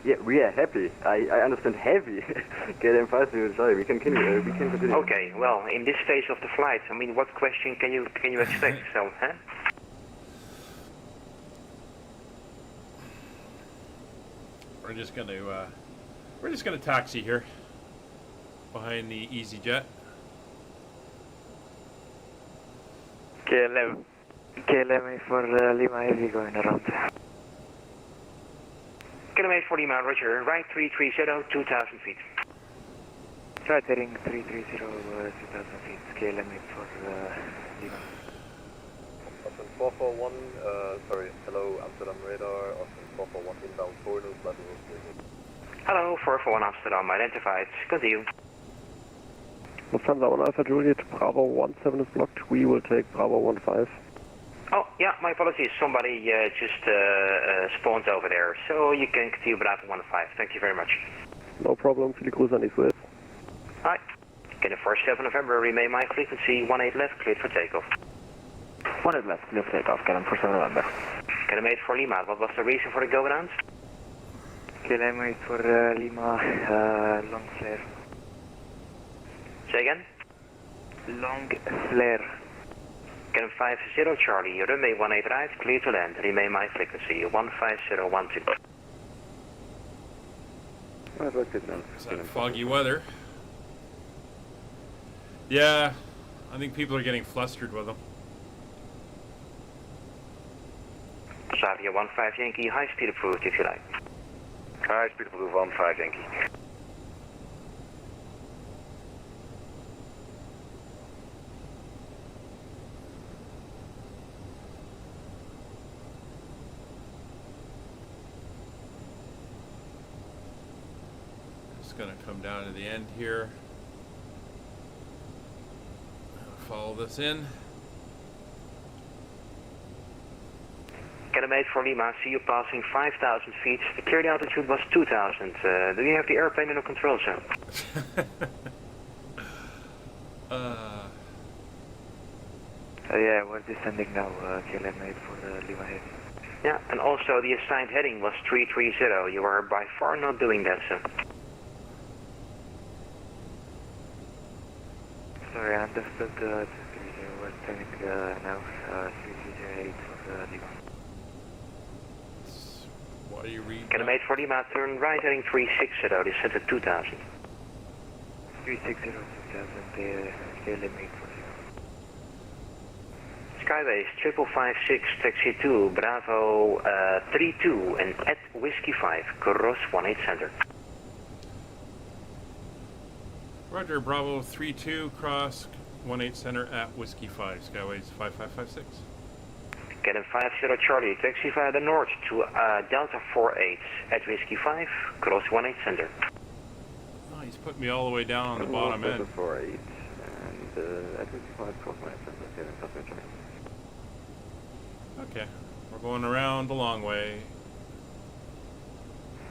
Yeah, we are happy. I understand heavy. Get them fast, sorry, we can continue. Okay, well, in this phase of the flight, I mean, what question can you expect? So, huh? We're just gonna taxi here behind the EasyJet. KLM 8 for Lima Heavy going around. Cannon 8 for Lima, roger. Right 330, 2,000 feet. Right heading 330, 2,000 feet. KLM 8 for Lima. Austin 441, sorry, hello, Amsterdam radar, Austin 441 inbound Portal, Hello, 441 Amsterdam, identified. Continue. Lufthansa 1 Alpha Juliet, Bravo 17 is blocked. We will take Bravo 15. Oh, yeah, my apologies. Somebody just spawned over there. So you can continue Bravo 15. Thank you very much. No problem. Viele Grüße an die Swiss. Hi. Cannon 47 November, remain my frequency 18 left, cleared for takeoff. 18 left, clear for takeoff. Cannon 47 November. Cannon 8 for Lima, what was the reason for the go-around? KLM 8 for Lima, long flare. Say again? Long flare. Cannon 50 Charlie, runway 18 right, clear to land, remain my frequency 15012. Is that foggy weather? Yeah, I think people are getting flustered with them. Xavier 15 Yankee, high speed approved if you like. High speed approved 15 Yankee. Just gonna come down to the end here. Follow this in. Cannon 8 for Lima, see you passing 5,000 feet. The cleared altitude was 2,000. Do you have the airplane in a control zone? Yeah, we're descending now, KLM 8 for Lima Heavy. Yeah, and also the assigned heading was 330. You are by far not doing that, sir. Sorry, I understood the Traffic now 308 of Lima. What do you read? Kilometer for Lima, turn right heading 360, descent at 2000. 360, 2000, clear limit for Skyways 5556, taxi 2, Bravo 32 and at Whiskey 5, cross 18 center. Roger, Bravo 32, cross 18 center at Whiskey 5, Skyways 5556. Cannon 50 Charlie, taxi via the north to Delta 48 at Whiskey 5, cross 18 center. Oh, he's put me all the way down on the bottom end. 48 and at Whiskey 5, cross 18 center. Okay, we're going around the long way.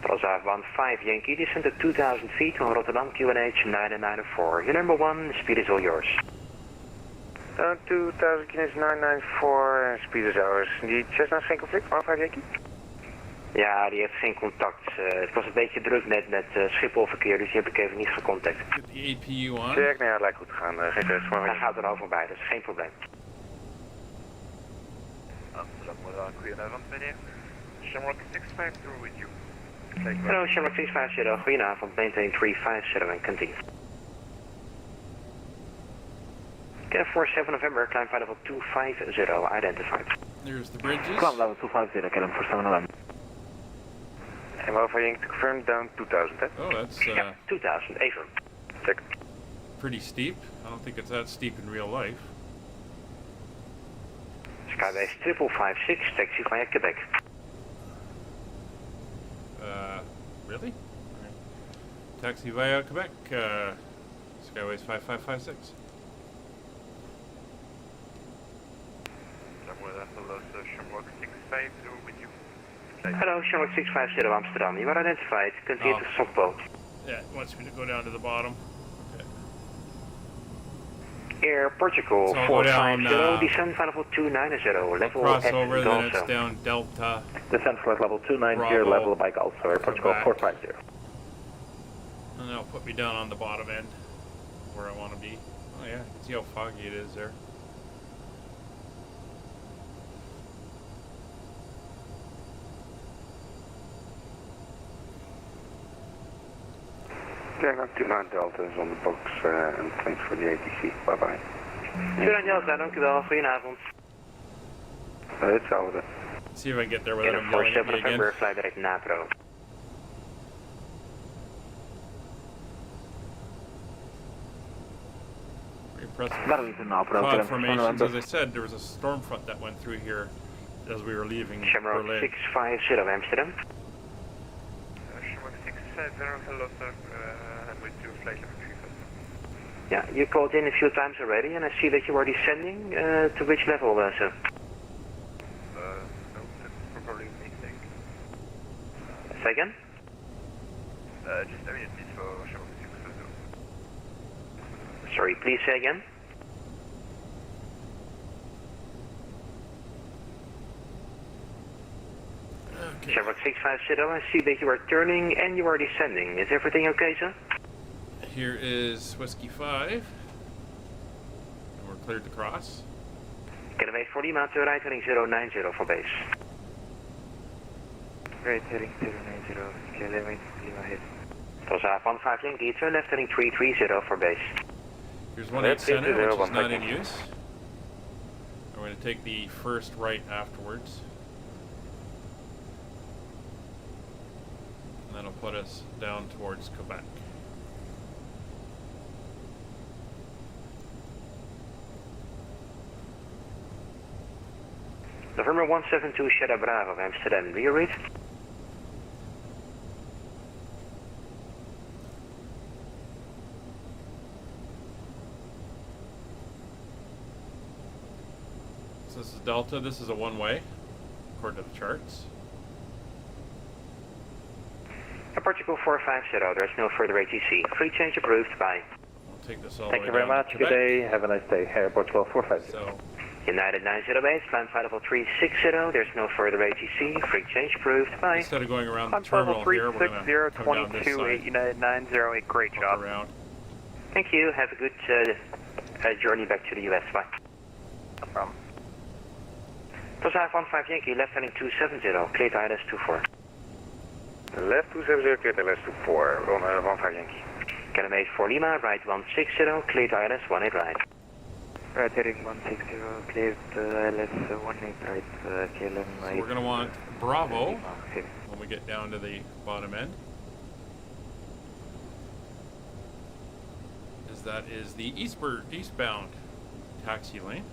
Transaf 15 Yankee, descent at 2000 feet on Rotterdam QNH 994. Your number 1, speed is all yours. 2000 QNH 994, speed is ours. Die Cessna geen conflict, 15 Yankee? Ja, die heeft geen contact. Het was een beetje druk net met Schipholverkeer, dus die heb ik even niet gecontact. The APU on? Check, nee, lijkt goed te gaan. Geen stress, maar hij gaat er al voorbij, dus geen probleem. Amsterdam, goedenavond meneer. Shamrock 650 with you. Hallo, Shamrock 650, goedenavond, maintain 350 en continue. Can 47 November, climb flight level 250, identified. There's the bridges. Climb level 250, climb for 7 November. And Alpha Yankee to confirm down 2000, hè? Oh, that's yeah, 2000, even. Check. Pretty steep. I don't think it's that steep in real life. Skyways 5556, taxi via Quebec. Really? Right. Taxi via Quebec, Skyways 5556. Hello, sir, Shamrock 650 with you. Hello, Shamrock 650 Amsterdam. You are identified. Continue to stop boat. Yeah, it wants me to go down to the bottom. Okay. Air Portugal So I'll go down, 450, descend flight level 290, level cross at over, then it's Gulso. down Delta. Descent flight level 290, Bravo. level by Gulso, Air Portugal back. 450. And that'll put me down on the bottom end, where I want to be. Oh yeah, you can see how foggy it is there. Jack 29 Delta is on the box and thanks for the ATC. Bye bye. 29 Delta, dank u wel. Goedenavond. Hetzelfde. See if I can get there without him Cannon yelling at 47 me again. November, fly direct Napro. Impressive cloud formations. As I said, there was a storm front that went through here as we were leaving Shamrock Berlin. 650 Amsterdam. Shamrock 650, hello, sir. With you, flight level 350. Yeah, you called in a few times already, and I see that you are descending. To which level, sir? No, that's probably a mistake. Say again? Just a minute, please, for Shamrock 650. Sorry, please say again. Okay. Shamrock 650, I see that you are turning and you are descending. Is everything okay, sir? Here is Whiskey 5. And we're cleared to cross. Kilometer for Lima to right heading 090 for base. Right heading 090, clear limit, Lima head. Transaf 15 Yankee, turn left heading 330 for base. Here's 18 center, which is not in use. I'm going to take the first right afterwards. And that'll put us down towards Quebec. November 172 Shadow Bravo, Amsterdam. Do you read? So this is Delta. This is a one-way, according to the charts. Portugal 450, there's no further ATC. Free change approved, bye. I'll take this all Thank the you way very down much. to Good Quebec. day. Have a nice day. Air Portugal 450. So, United 908, climb flight level 360, there's no further ATC. Free change approved, bye. instead of going around the On terminal level here, we're going to come down this 360, side. United 908, great job. Around. Thank you, have a good journey back to the US, bye. No problem. Tosar 15 Yankee, left heading 270, clear to ILS 24. Left 270, clear to ILS 24, 15 Yankee. Calumet 4 Lima, right 160, clear to ILS 18 right. Right heading 160, clear to ILS 18 right, KLM. So we're going to want Bravo when we get down to the bottom end. As that is the eastbound taxi lane.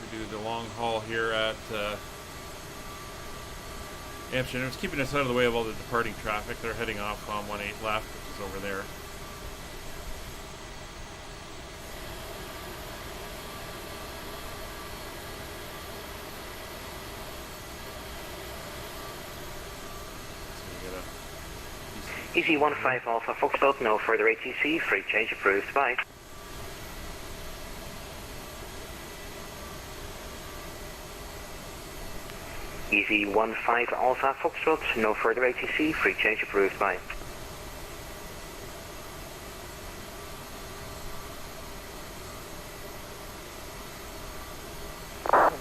We do the long haul here at Amsterdam. It's keeping us out of the way of all the departing traffic. They're heading off on 18 left, which is over there. Easy 15 Alpha Foxtrot, no further ATC, free change approved, bye. Easy 15 Alpha Foxtrot, no further ATC, free change approved, bye. I'm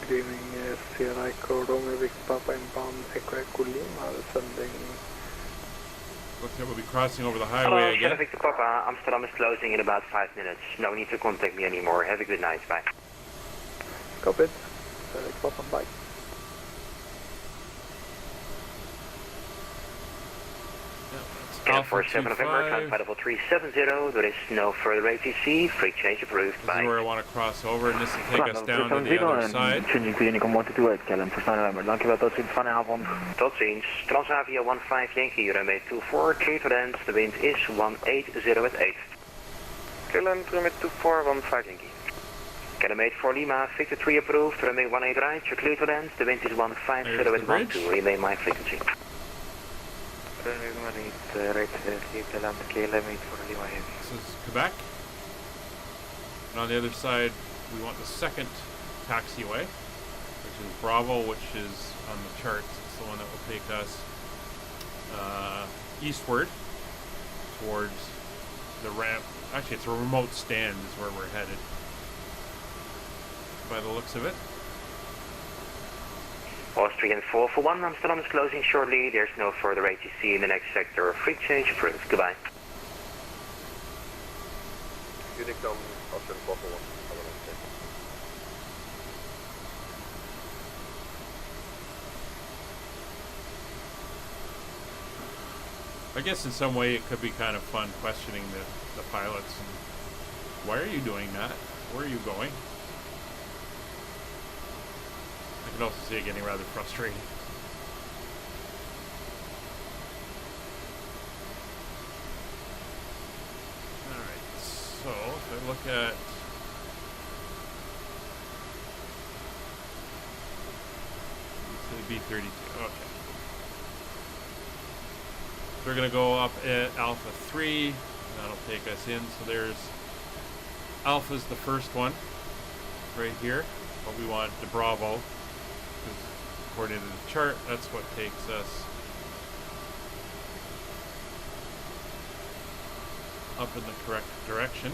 giving Sierra Echo Romeo Vic Papa inbound Echo Echo Lima, sending. Looks like we'll be crossing over the Hello, highway again. Sierra Victor Papa, Amsterdam is closing in about 5 minutes. No need to contact me anymore. Have a good night, bye. Copy it. Sierra Echo Papa, bye. Scan 47 November, climb flight level 370, there is no further ATC, free change approved, This bye. is where I want to cross over, and this will take us down to the other side. Honeycomb 128, KLM for 9 November. Dankjewel, tot ziens vanavond. Tot ziens. Transavia 15 Yankee, runway 24, clear to land, de wind is 180 at 8. KLM runway 24, 15 Yankee. Calumet 4 Lima, Victor 3 approved, runway 18 right, you're clear to land, the wind is 150 at 12, remain my frequency. Right, clear to land, KLM 84 Lima heavy. This is Quebec. And on the other side, we want the second taxiway, which is Bravo, which is on the charts. It's the one that will take us eastward towards the ramp. Actually, it's a remote stand is where we're headed, by the looks of it. Austrian 441, Amsterdam is closing shortly. There's no further ATC in the next sector. Free change approved. Goodbye. Unicom, Austrian 441. Have a nice day. I guess in some way it could be kind of fun questioning the pilots. And why are you doing that? Where are you going? I can also see it getting rather frustrating. Alright, so if I look at the B-32, okay. So we're going to go up at Alpha 3, that'll take us in, so there's Alpha's the first one, right here, but we want the Bravo. According to the chart, that's what takes us up in the correct direction.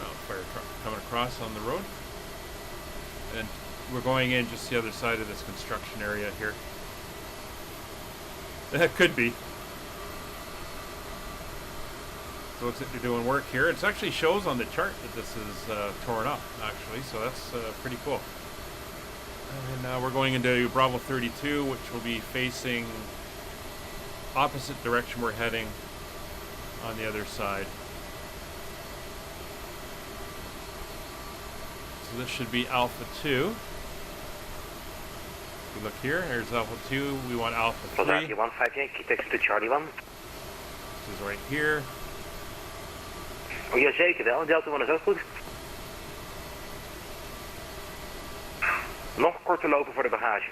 Now, fire truck coming across on the road. And we're going in just the other side of this construction area here. That could be. So looks like they're doing work here. It actually shows on the chart that this is torn up, actually, so that's pretty cool. And now we're going into Bravo 32, which will be facing opposite direction we're heading on the other side. So this should be Alpha 2. We look here, there's Alpha 2, we want Alpha 3. Philadelphia 15 Yankee, text to Charlie 1. This is right here. Oh ja, zeker wel. Delta 1 is ook goed. Nog korter lopen voor de bagage.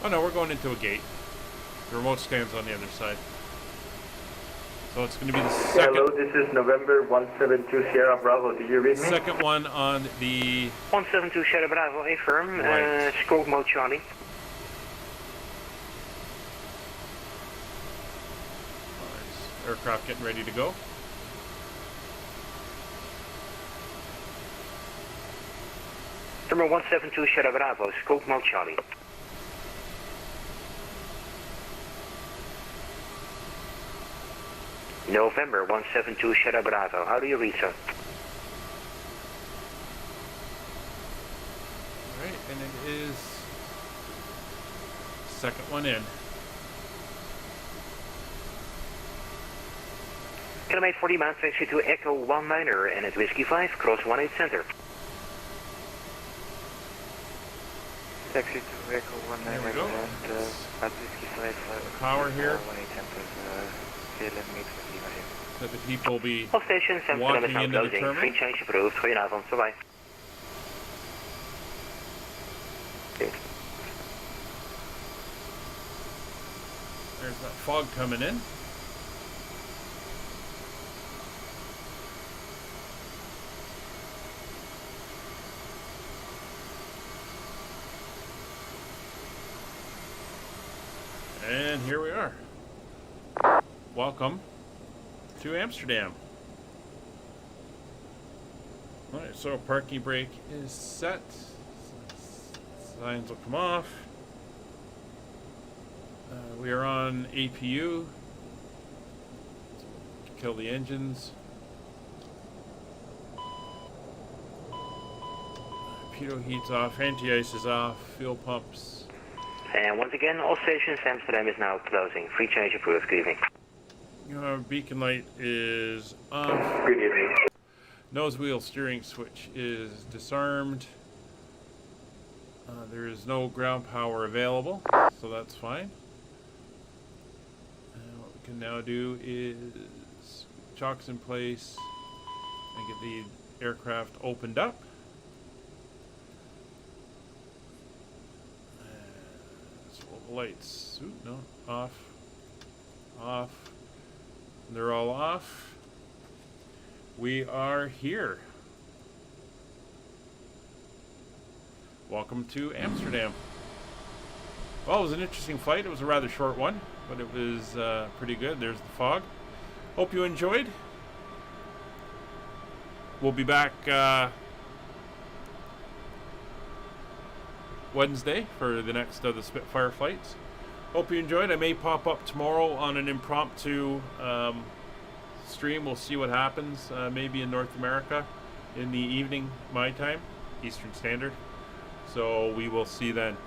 Oh no, we're going into a gate. The remote stand's on the other side. So it's going to be the second. Hello, this is November 172 Sierra Bravo. Do you read me? Second one on the 172 Sierra Bravo, affirm. Right. Stroke mode Charlie. Aircraft getting ready to go. Number 172 Sierra Bravo, stroke mode Charlie. November 172 Sierra Bravo, how do you read, sir? Alright, and it is second one in. Kilometer 40 miles, taxi to Echo 19er and at Whiskey 5, cross 18 center. Taxi to Echo 19er There we go. and at Whiskey 5, Power here. 18 center, KLM meet with EHAM. That the people will be All stations, Amsterdam is walking now into the closing. terminal. Free change approved. Goedenavond, bye-bye. There's that fog coming in. And here we are. Welcome to Amsterdam. Alright, so parking brake is set. Signs will come off. We are on APU. Kill the engines. Pitot heat's off, anti-ice is off, fuel pumps. And once again, all stations, Amsterdam is now closing. Free change approved. Good evening. Beacon light is off. Good evening. Nose wheel steering switch is disarmed. There is no ground power available, so that's fine. What we can now do is chocks in place and get the aircraft opened up. So the lights, no, off, off. They're all off. We are here. Welcome to Amsterdam. Well, it was an interesting flight. It was a rather short one, but it was pretty good. There's the fog. Hope you enjoyed. We'll be back Wednesday for the next of the Spitfire flights. Hope you enjoyed. I may pop up tomorrow on an impromptu stream. We'll see what happens. Maybe in North America in the evening, my time, Eastern Standard. So we will see then.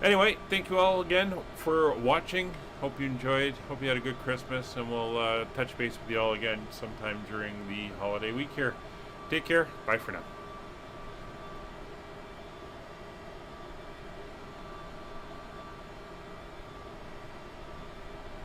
Anyway, thank you all again for watching. Hope you enjoyed. Hope you had a good Christmas, and we'll touch base with you all again sometime during the holiday week here. Take care. Bye for now.